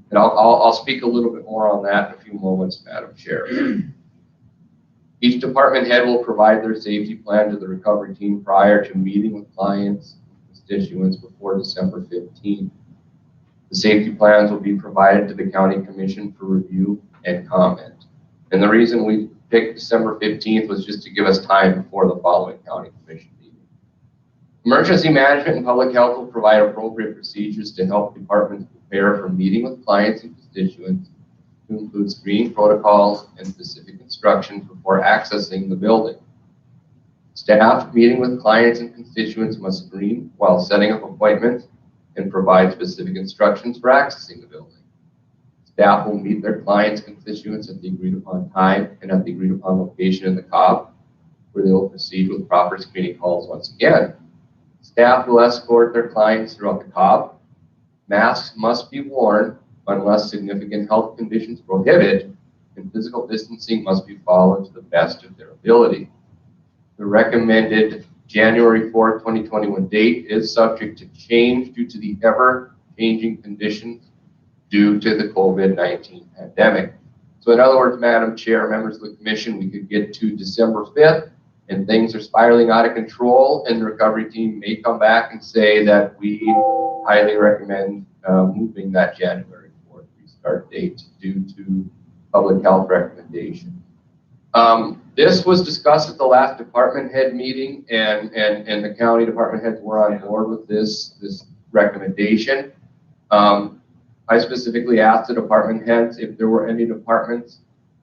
And I'll speak a little bit more on that in a few moments, Madam Chair. Each department head will provide their safety plan to the recovery team prior to meeting with clients and constituents before December 15th. The safety plans will be provided to the County Commission for review and comment. And the reason we picked December 15th was just to give us time before the following County Commission meeting. Emergency management and public health will provide appropriate procedures to help departments prepare for meeting with clients and constituents, to include screening protocols and specific instructions before accessing the building. Staff meeting with clients and constituents must screen while setting up appointments and provide specific instructions for accessing the building. Staff will meet their clients and constituents at the agreed upon time and at the agreed upon location in the COB, where they will proceed with proper screening calls once again. Staff will escort their clients throughout the COB. Masks must be worn unless significant health conditions prohibit, and physical distancing must be followed to the best of their ability. The recommended January 4th, 2021 date is subject to change due to the ever-changing conditions due to the COVID-19 pandemic. So in other words, Madam Chair, members of the commission, we could get to December 5th and things are spiraling out of control, and the recovery team may come back and say that we highly recommend moving that January 4th restart date due to public health recommendation. This was discussed at the last department head meeting, and the county department heads were on board with this recommendation. I specifically asked the department heads if there were any departments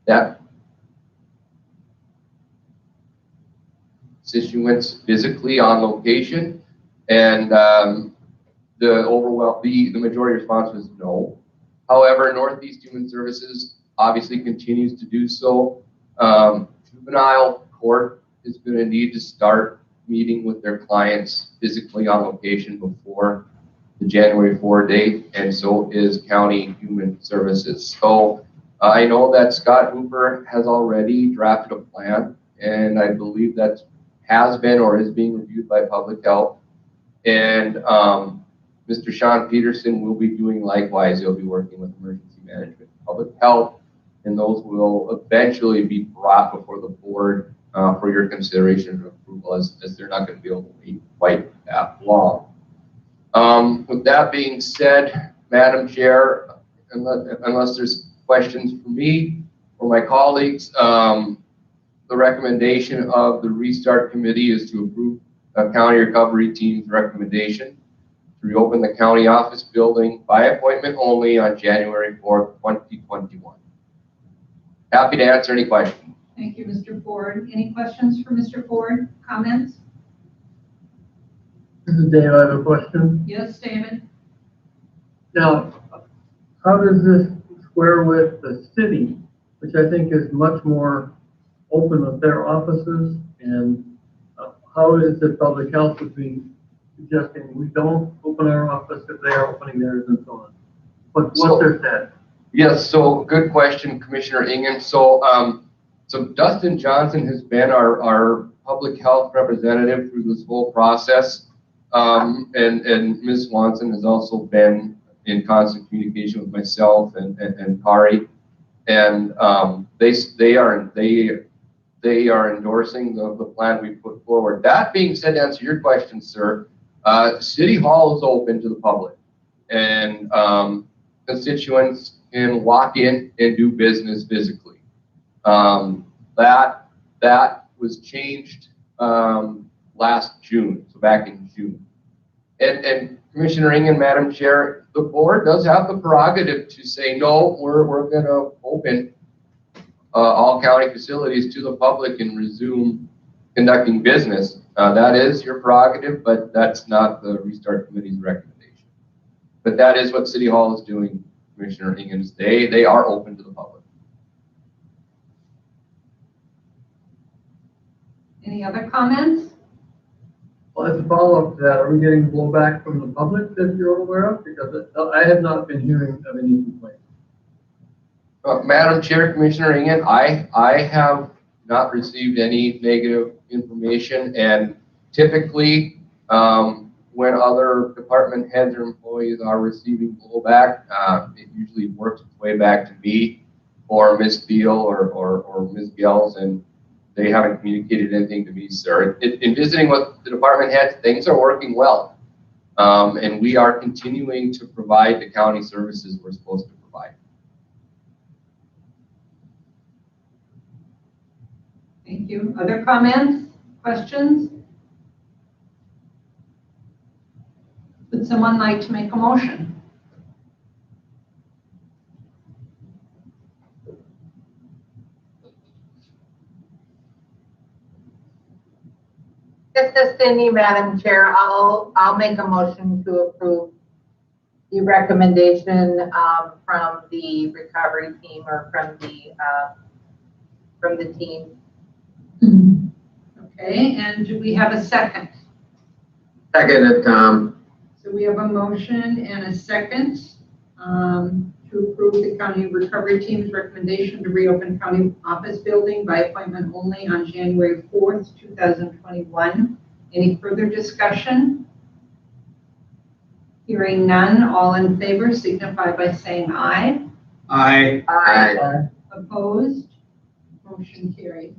that constituents physically on location, and the majority response was no. However, Northeast Human Services obviously continues to do so. Juvenile court is going to need to start meeting with their clients physically on location before the January 4 date, and so is County Human Services. So I know that Scott Hooper has already drafted a plan, and I believe that has been or is being reviewed by Public Health. And Mr. Sean Peterson will be doing likewise. He'll be working with Emergency Management and Public Health, and those will eventually be brought before the board for your consideration and approval, as they're not going to be able to wait quite that long. With that being said, Madam Chair, unless there's questions for me or my colleagues, the recommendation of the Restart Committee is to approve a county recovery team's recommendation to reopen the county office building by appointment only on January 4th, 2021. Happy to answer any questions. Thank you, Mr. Ford. Any questions for Mr. Ford? Comments? This is Dave. I have a question. Yes, David? Now, how does this square with the city, which I think is much more open with their offices, and how is the public health would be suggesting we don't open our office if they are opening theirs and so on? What's their status? Yes, so good question, Commissioner Ingen. So, so Dustin Johnson has been our public health representative through this whole process. And Ms. Swanson has also been in constant communication with myself and Kari. And they are endorsing the plan we put forward. That being said, to answer your question, sir, City Hall is open to the public, and constituents can walk in and do business physically. That was changed last June, so back in June. And Commissioner Ingen, Madam Chair, the board does have the prerogative to say, no, we're going to open all county facilities to the public and resume conducting business. That is your prerogative, but that's not the Restart Committee's recommendation. But that is what City Hall is doing, Commissioner Ingen. They are open to the public. Any other comments? Well, as a follow-up to that, are we getting blowback from the public that you're aware of? Because I have not been hearing of any complaints. Madam Chair, Commissioner Ingen, I have not received any negative information, and typically when other department heads or employees are receiving blowback, it usually works its way back to me or Ms. Thiel or Ms. Gels, and they haven't communicated anything to me, sir. In visiting with the department heads, things are working well, and we are continuing to provide the county services we're supposed to provide. Thank you. Other comments, questions? Would someone like to make a motion? This is Cindy, Madam Chair. I'll make a motion to approve the recommendation from the recovery team or from the team. Okay, and do we have a second? Second, Tom. So we have a motion and a second to approve the county recovery team's recommendation to reopen county office building by appointment only on January 4th, 2021. Any further discussion? Hearing none, all in favor signify by saying aye. Aye. Aye. Opposed? Motion carried.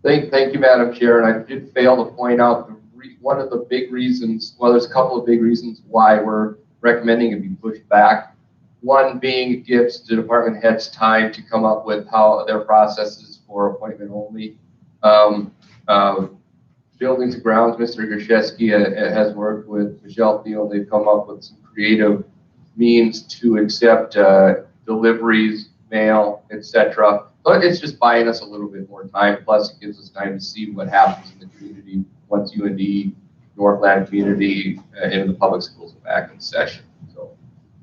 Thank you, Madam Chair, and I did fail to point out one of the big reasons, well, there's a couple of big reasons why we're recommending it be pushed back. One being it gives the department heads time to come up with how their processes for appointment only. Buildings and Grounds, Mr. Grishesky has worked with Michelle Thiel. They've come up with some creative means to accept deliveries, mail, etc. But it's just buying us a little bit more time. Plus, it gives us time to see what happens in the community once UND, Northland community, and the public schools are back in session. So,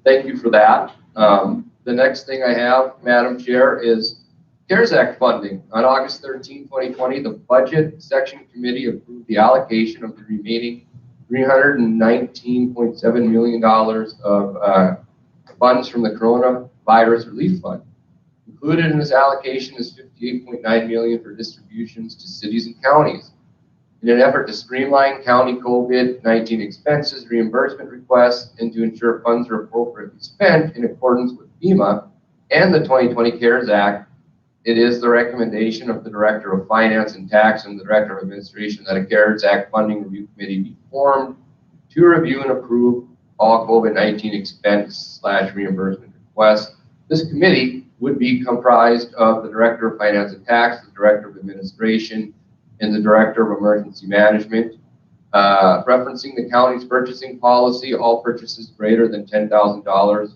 thank you for that. The next thing I have, Madam Chair, is CARES Act funding. On August 13, 2020, the Budget Section Committee approved the allocation of the remaining $319.7 million of funds from the Coronavirus Relief Fund. Included in this allocation is $58.9 million for distributions to cities and counties. In an effort to streamline county COVID-19 expenses, reimbursement requests, and to ensure funds are appropriately spent in accordance with FEMA and the 2020 CARES Act, it is the recommendation of the Director of Finance and Tax and the Director of Administration that a CARES Act Funding Review Committee be formed to review and approve all COVID-19 expense/reimbursement requests. This committee would be comprised of the Director of Finance and Tax, the Director of Administration, and the Director of Emergency Management. Referencing the county's purchasing policy, all purchases greater than $10,000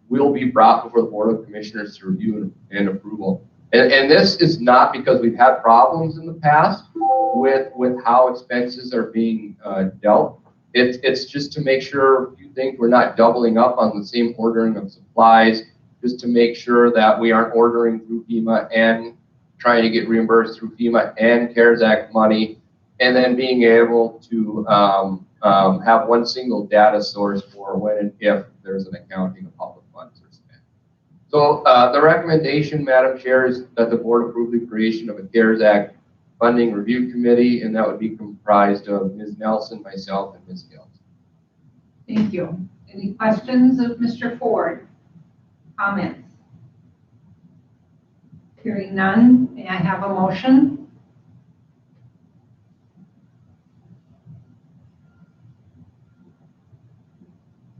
will be brought before the Board of Commissioners to review and approval. And this is not because we've had problems in the past with how expenses are being dealt. It's just to make sure you think we're not doubling up on the same ordering of supplies, just to make sure that we aren't ordering through FEMA and trying to get reimbursed through FEMA and CARES Act money and then being able to have one single data source for when and if there's an accounting of public funds are spent. So the recommendation, Madam Chair, is that the board approve the creation of a CARES Act Funding Review Committee, and that would be comprised of Ms. Nelson, myself, and Ms. Gills. Thank you. Any questions of Mr. Ford? Comments? Hearing none, may I have a motion?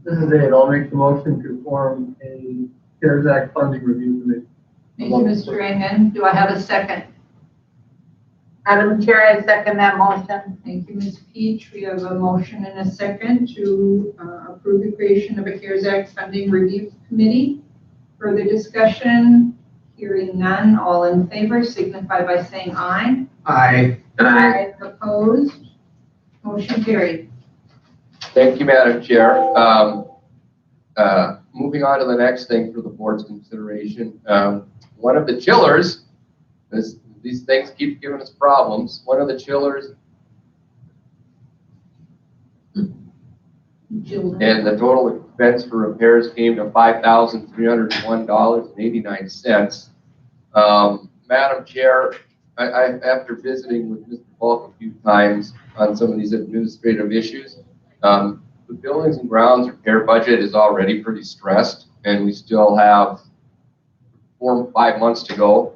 This is it. I'll make the motion to form a CARES Act funding review committee. Thank you, Mr. Raymond. Do I have a second? Madam Chair, I second that motion. Thank you, Ms. Peach. We have a motion and a second to approve the creation of a CARES Act Funding Review Committee. Further discussion? Hearing none. All in favor signify by saying aye. Aye. Aye. Opposed? Motion carried. Thank you, Madam Chair. Moving on to the next thing for the board's consideration. One of the chillers, these things keep giving us problems. One of the chillers, and the total expense for repairs came to $5,301.89. Madam Chair, after visiting with Mr. Falk a few times on some of these administrative issues, the buildings and grounds repair budget is already pretty stressed, and we still have 4 or 5 months to go.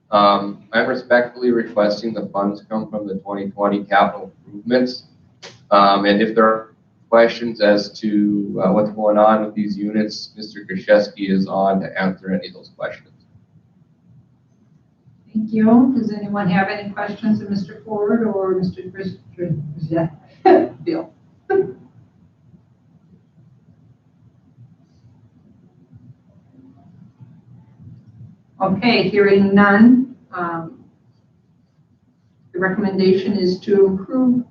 I'm respectfully requesting the funds come from the 2020 capital improvements. And if there are questions as to what's going on with these units, Mr. Krzyzewski is on to answer any of those questions. Thank you. Does anyone have any questions of Mr. Ford or Mr. Bill? Okay, hearing none. The recommendation is to approve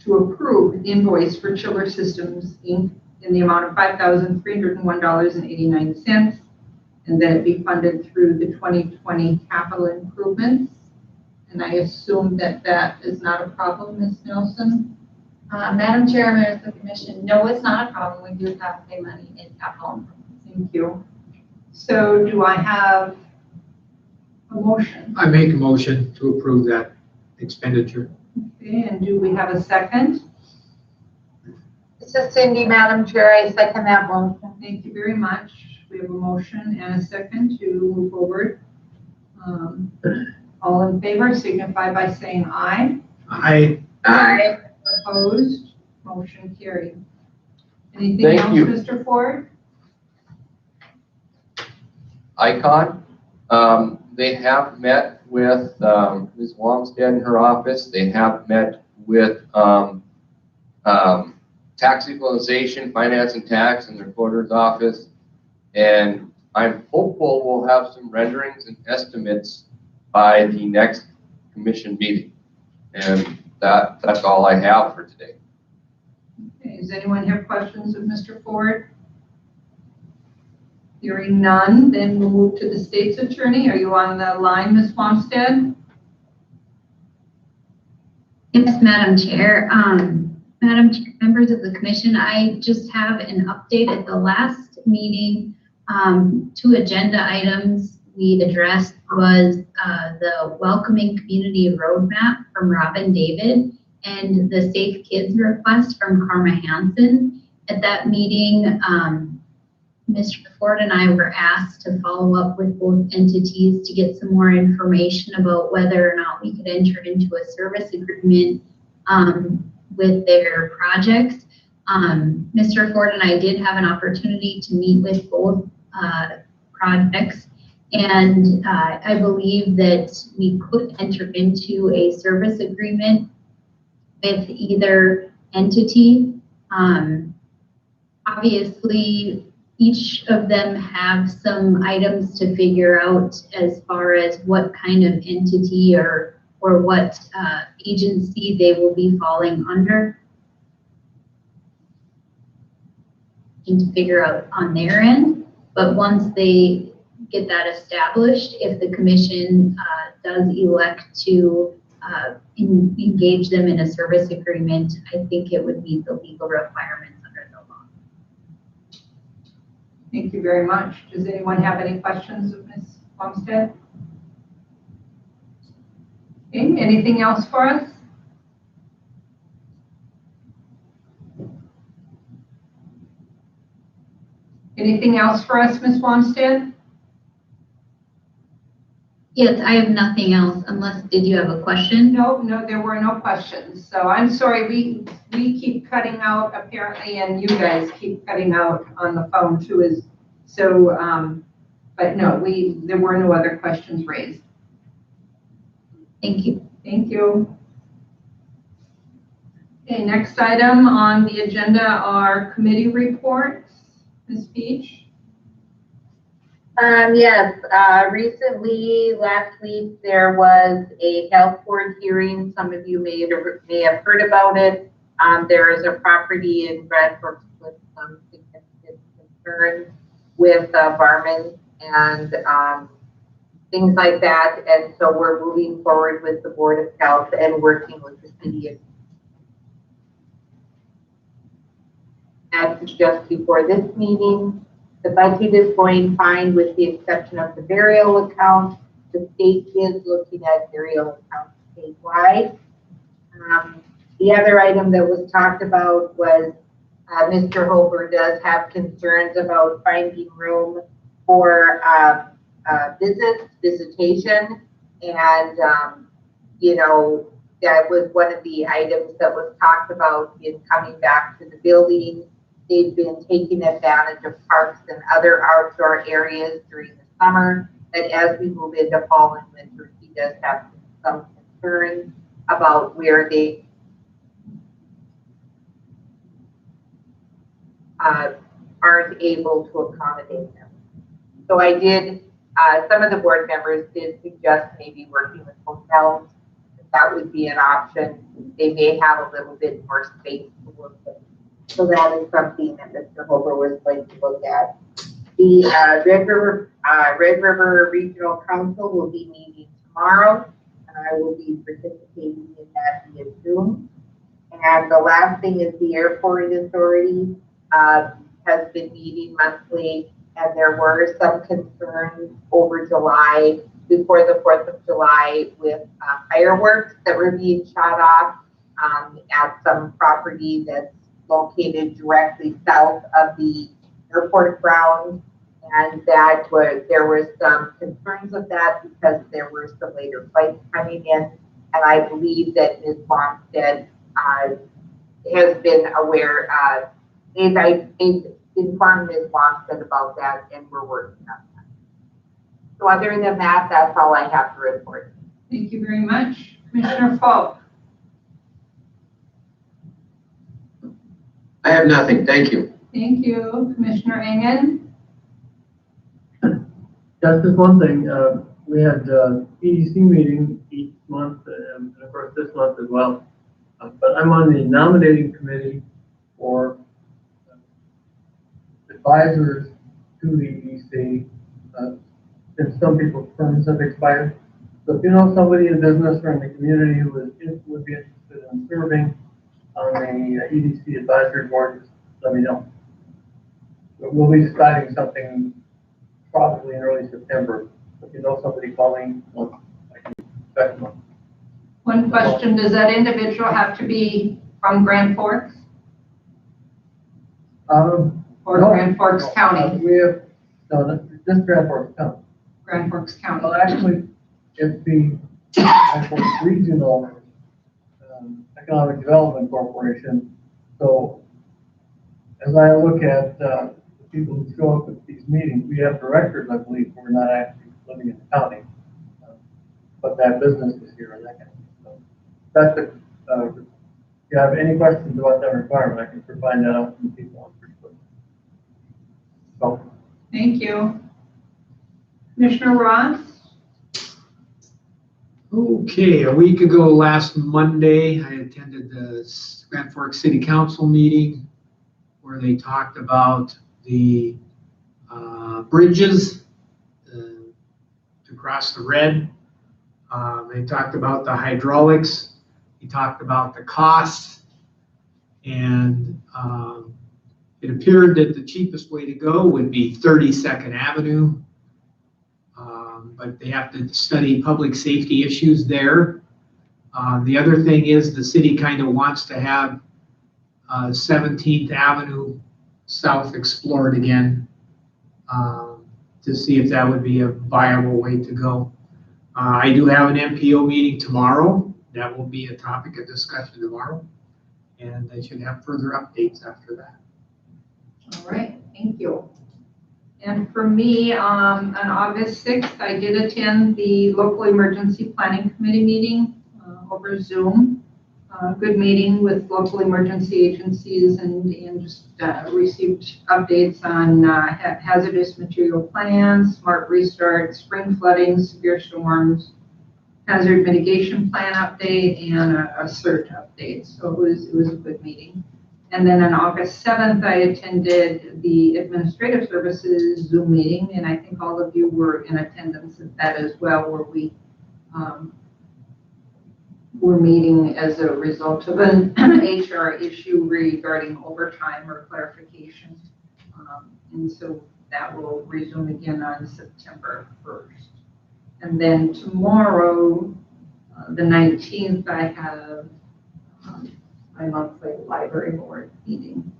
the invoice for Chiller Systems Inc. in the amount of $5,301.89, and that it be funded through the 2020 capital improvements. And I assume that that is not a problem, Ms. Nelson? Madam Chair, members of the commission, no, it's not a problem. We do have to pay money in capital. Thank you. So do I have a motion? I make a motion to approve that expenditure. Okay, and do we have a second? This is Cindy, Madam Chair. I second that motion. Thank you very much. We have a motion and a second to move forward. All in favor signify by saying aye. Aye. Aye. Opposed? Motion carried. Anything Thank else, you. Mr. Ford? ICON, they have met with Ms. Wamstead in her office. They have met with tax equalization, finance and tax in their recorder's office. And I'm hopeful we'll have some renderings and estimates by the next commission meeting. And that's all I have for today. Okay, does anyone have questions of Mr. Ford? Hearing none, then we'll move to the state's attorney. Are you on the line, Ms. Wamstead? Yes, Madam Chair. Madam Chair, members of the commission, I just have an update. At the last meeting, 2 agenda items we addressed was the Welcoming Community Roadmap from Robin David and the Safe Kids request from Karma Hansen. At that meeting, Mr. Ford and I were asked to follow up with both entities to get some more information about whether or not we could enter into a service agreement with their projects. Mr. Ford and I did have an opportunity to meet with both projects, and I believe that we could enter into a service agreement with either entity. Obviously, each of them have some items to figure out as far as what kind of entity or what agency they will be falling under, and to figure out on their end. But once they get that established, if the commission does elect to engage them in a service agreement, I think it would meet the legal requirements under the law. Thank you very much. Does anyone have any questions of Ms. Olmsted? Okay, anything else for us? Anything else for us, Ms. Wamstead? Yes, I have nothing else unless, did you have a question? No, there were no questions. So I'm sorry, we keep cutting out apparently, and you guys keep cutting out on the phone too. But no, there were no other questions raised. Thank you. Thank you. Okay, next item on the agenda are committee reports. Ms. Peach? Yes, recently, last week, there was a health board hearing. Some of you may have heard about it. There is a property in Grand Forks with some significant concerns with varmints and things like that. And so we're moving forward with the Board of Health and working with the city. As just before this meeting, the budget is going fine with the exception of the burial account. The state is looking at burial accounts statewide. The other item that was talked about was Mr. Hober does have concerns about finding room for visitation. And, you know, that was one of the items that was talked about in coming back to the building. They've been taking advantage of parks and other outdoor areas during the summer. And as we move into fall and winter, he does have some concerns about where they aren't able to accommodate them. So I did, some of the board members did suggest maybe working with hotels. That would be an option. They may have a little bit more space to work with. So that is something that Mr. Hober was going to look at. The Red River Regional Council will be meeting tomorrow, and I will be participating in that via Zoom. And the last thing is the Airport Authority has been meeting monthly, and there were some concerns over July, before the 4th of July, with fireworks that were being shot off at some property that's located directly south of the airport grounds, and that there were some concerns of that because there were some later flights coming in, and I believe that Ms. Wamstead has been aware. They've informed Ms. Wamstead about that, and we're working on that. So other than that, that's all I have to report. Thank you very much. Commissioner Falk? I have nothing, thank you. Thank you. Commissioner Engen? Just this one thing, we had EDC meeting each month, and of course this month as well. But I'm on the nominating committee for advisors to the EDC, since some people's terms have expired. So if you know somebody in business or in the community who would be interested in serving on the EDC advisory board, just let me know. But we'll be deciding something probably in early September. If you know somebody calling, I can expect them. One question, does that individual have to be from Grand Forks or No, Grand Forks no, County? We have, no, just Grand Forks County. Grand Forks County. Well, actually, it's the Grand Forks Regional Economic Development Corporation. So as I look at the people who show up at these meetings, we have directors, I believe, who are not actually living in the county, but that business is here and that kind of thing. So that's the, if you have any questions about that requirement, I can provide that out from people. So, Thank you. Commissioner Ross? Okay, a week ago, last Monday, I attended the Grand Forks City Council meeting where they talked about the bridges to cross the red. They talked about the hydraulics, he talked about the costs, and it appeared that the cheapest way to go would be 32nd Avenue. But they have to study public safety issues there. The other thing is the city kind of wants to have 17th Avenue South explored again to see if that would be a viable way to go. I do have an MPO meeting tomorrow. That will be a topic of discussion tomorrow. And I should have further updates after that. All right, thank you. And for me, on August 6th, I did attend the local emergency planning committee meeting over Zoom. Good meeting with local emergency agencies and just received updates on hazardous material plans, smart restart, spring flooding, severe storms, hazard mitigation plan update, and a CERT update. So it was a good meeting. And then on August 7th, I attended the Administrative Services Zoom meeting, and I think all of you were in attendance at that as well, where we were meeting as a result of an HR issue regarding overtime or clarification. And so that will resume again on September 1st. And then tomorrow, the 19th, I have my monthly library board meeting.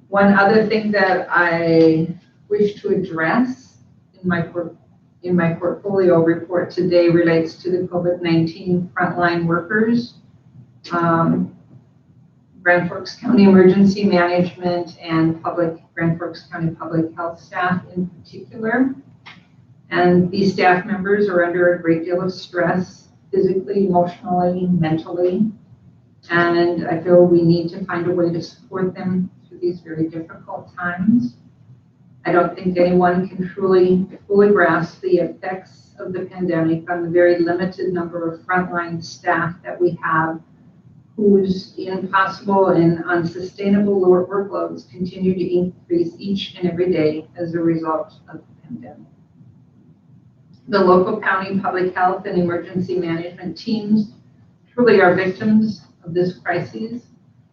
One other thing that I wish to address in my portfolio report today relates to the COVID-19 frontline workers, Grand Forks County Emergency Management and Grand Forks County Public Health staff in particular. And these staff members are under a great deal of stress, physically, emotionally, mentally. And I feel we need to find a way to support them through these very difficult times. I don't think anyone can fully grasp the effects of the pandemic on the very limited number of frontline staff that we have, whose impossible and unsustainable workloads continue to increase each and every day as a result of the pandemic. The local county public health and emergency management teams truly are victims of this crisis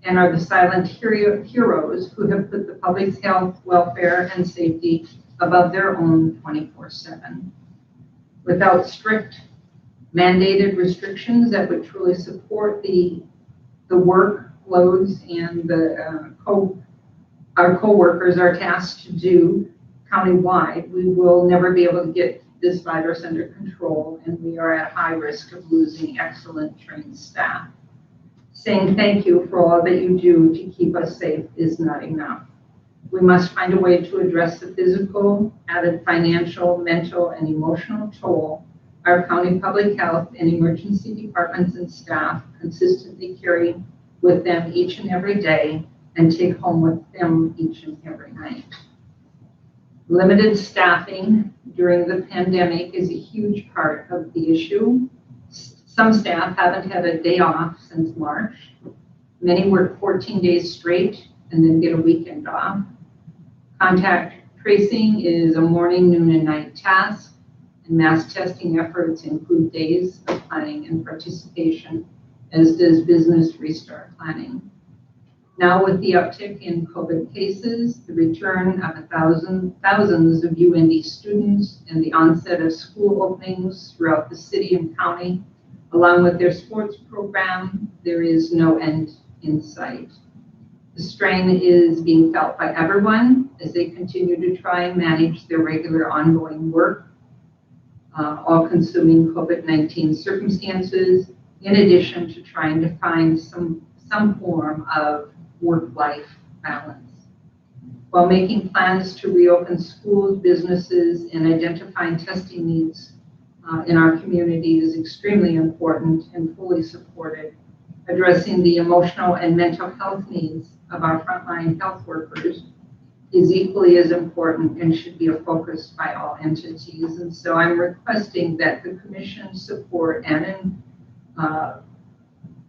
and are the silent heroes who have put the public's health, welfare, and safety above their own 24/7. Without strict mandated restrictions that would truly support the workloads and our co-workers are tasked to do countywide, we will never be able to get this virus under control, and we are at high risk of losing excellent trained staff. Saying thank you for all that you do to keep us safe is not enough. We must find a way to address the physical, added financial, mental, and emotional toll our county public health and emergency departments and staff consistently carry with them each and every day and take home with them each and every night. Limited staffing during the pandemic is a huge part of the issue. Some staff haven't had a day off since March. Many work 14 days straight and then get a weekend off. Contact tracing is a morning, noon, and night task, and mass testing efforts include days of planning and participation, as does business restart planning. Now with the uptick in COVID cases, the return of thousands of UND students, and the onset of school openings throughout the city and county, along with their sports program, there is no end in sight. The strain is being felt by everyone as they continue to try and manage their regular ongoing work, all-consuming COVID-19 circumstances, in addition to trying to find some form of work-life balance. While making plans to reopen schools, businesses, and identifying testing needs in our community is extremely important and fully supported. Addressing the emotional and mental health needs of our frontline health workers is equally as important and should be a focus by all entities. And so I'm requesting that the commission support and I'm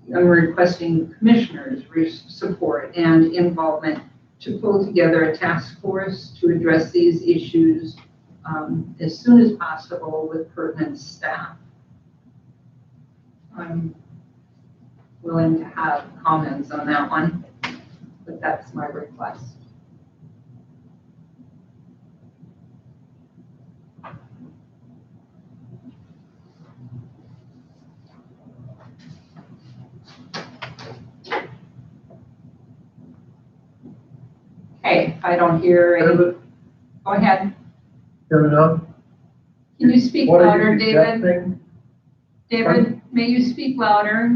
requesting commissioners' support and involvement to pull together a task force to address these issues as soon as possible with pertinent staff. I'm willing to have comments on that one, but that's my request. Okay, if I don't hear any, David, go ahead. Kevin, up. Can you speak What are louder, you David? suggesting? David, may you speak louder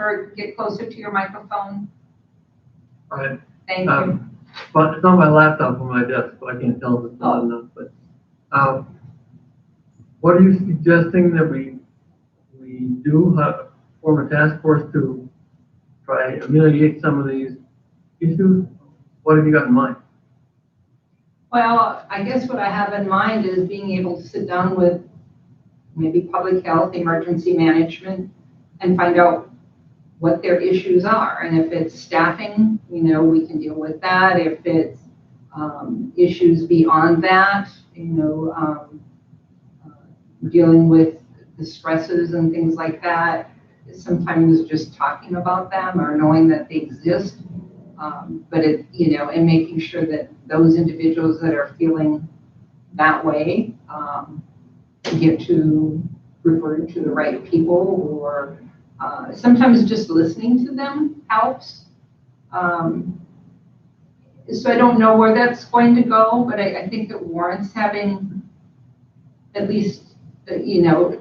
or get closer to your microphone? Right. Thank you. But it's on my laptop on my desk, so I can't tell if it's loud enough, but, what are you suggesting that we do, form a task force to try ameliorate some of these issues? What have you got in mind? Well, I guess what I have in mind is being able to sit down with maybe public health, emergency management, and find out what their issues are. And if it's staffing, we can deal with that. If it's issues beyond that, dealing with the stresses and things like that, sometimes just talking about them or knowing that they exist. But and making sure that those individuals that are feeling that way get to refer to the right people, or sometimes just listening to them helps. So I don't know where that's going to go, but I think it warrants having at least,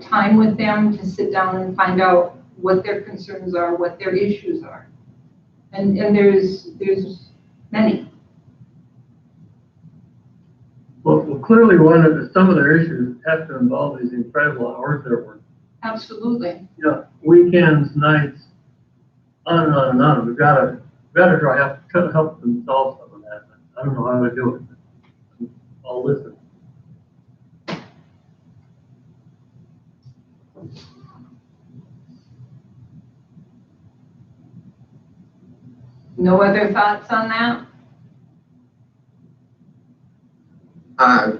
time with them to sit down and find out what their concerns are, what their issues are. And there's many. Well, clearly some of their issues have to involve these incredible hours they're working. Absolutely. Weekends, nights, on and on and on. We've got to try to help them solve some of that. I don't know how to do it. I'll listen. No other thoughts on that?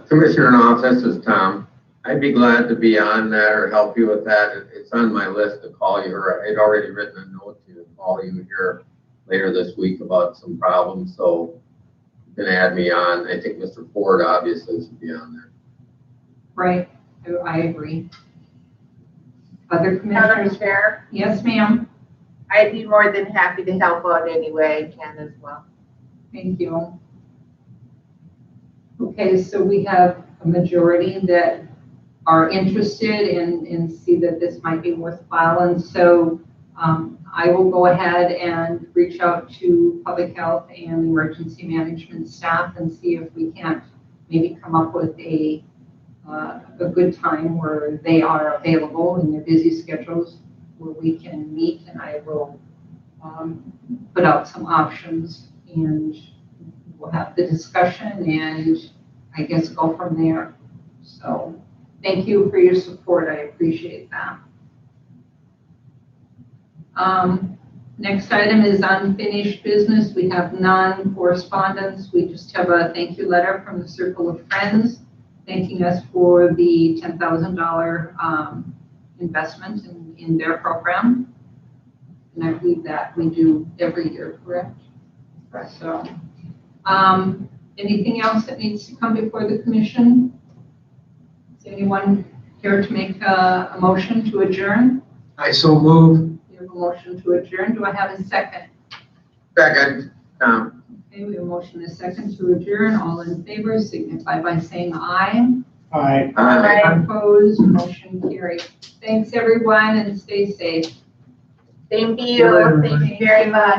Commissioner Knopf, this is Tom. I'd be glad to be on that or help you with that. It's on my list to call you, or I'd already written a note to call you here later this week about some problems, so you can add me on. I think Mr. Ford obviously should be on there. Right, I agree. Other Madam commissioners? Chair, Yes, ma'am. I'd be more than happy to help out any way I can as well. Thank you. Okay, so we have a majority that are interested and see that this might be worthwhile. And so I will go ahead and reach out to public health and emergency management staff and see if we can't maybe come up with a good time where they are available in their busy schedules where we can meet, and I will put out some options and we'll have the discussion and I guess go from there. So thank you for your support. I appreciate that. Next item is unfinished business. We have non-correspondence. We just have a thank you letter from the Circle of Friends thanking us for the $10,000 investment in their program. And I believe that we do every year, correct? Correct. So, anything else that needs to come before the commission? Is anyone here to make a motion to adjourn? I so move. We have a motion to adjourn. Do I have a second? Second, Okay, we have a motion and a second to adjourn. All in favor signify by saying aye. Aye. Opposed, motion carried. Thanks everyone and stay safe. Same to you. Thank you very much.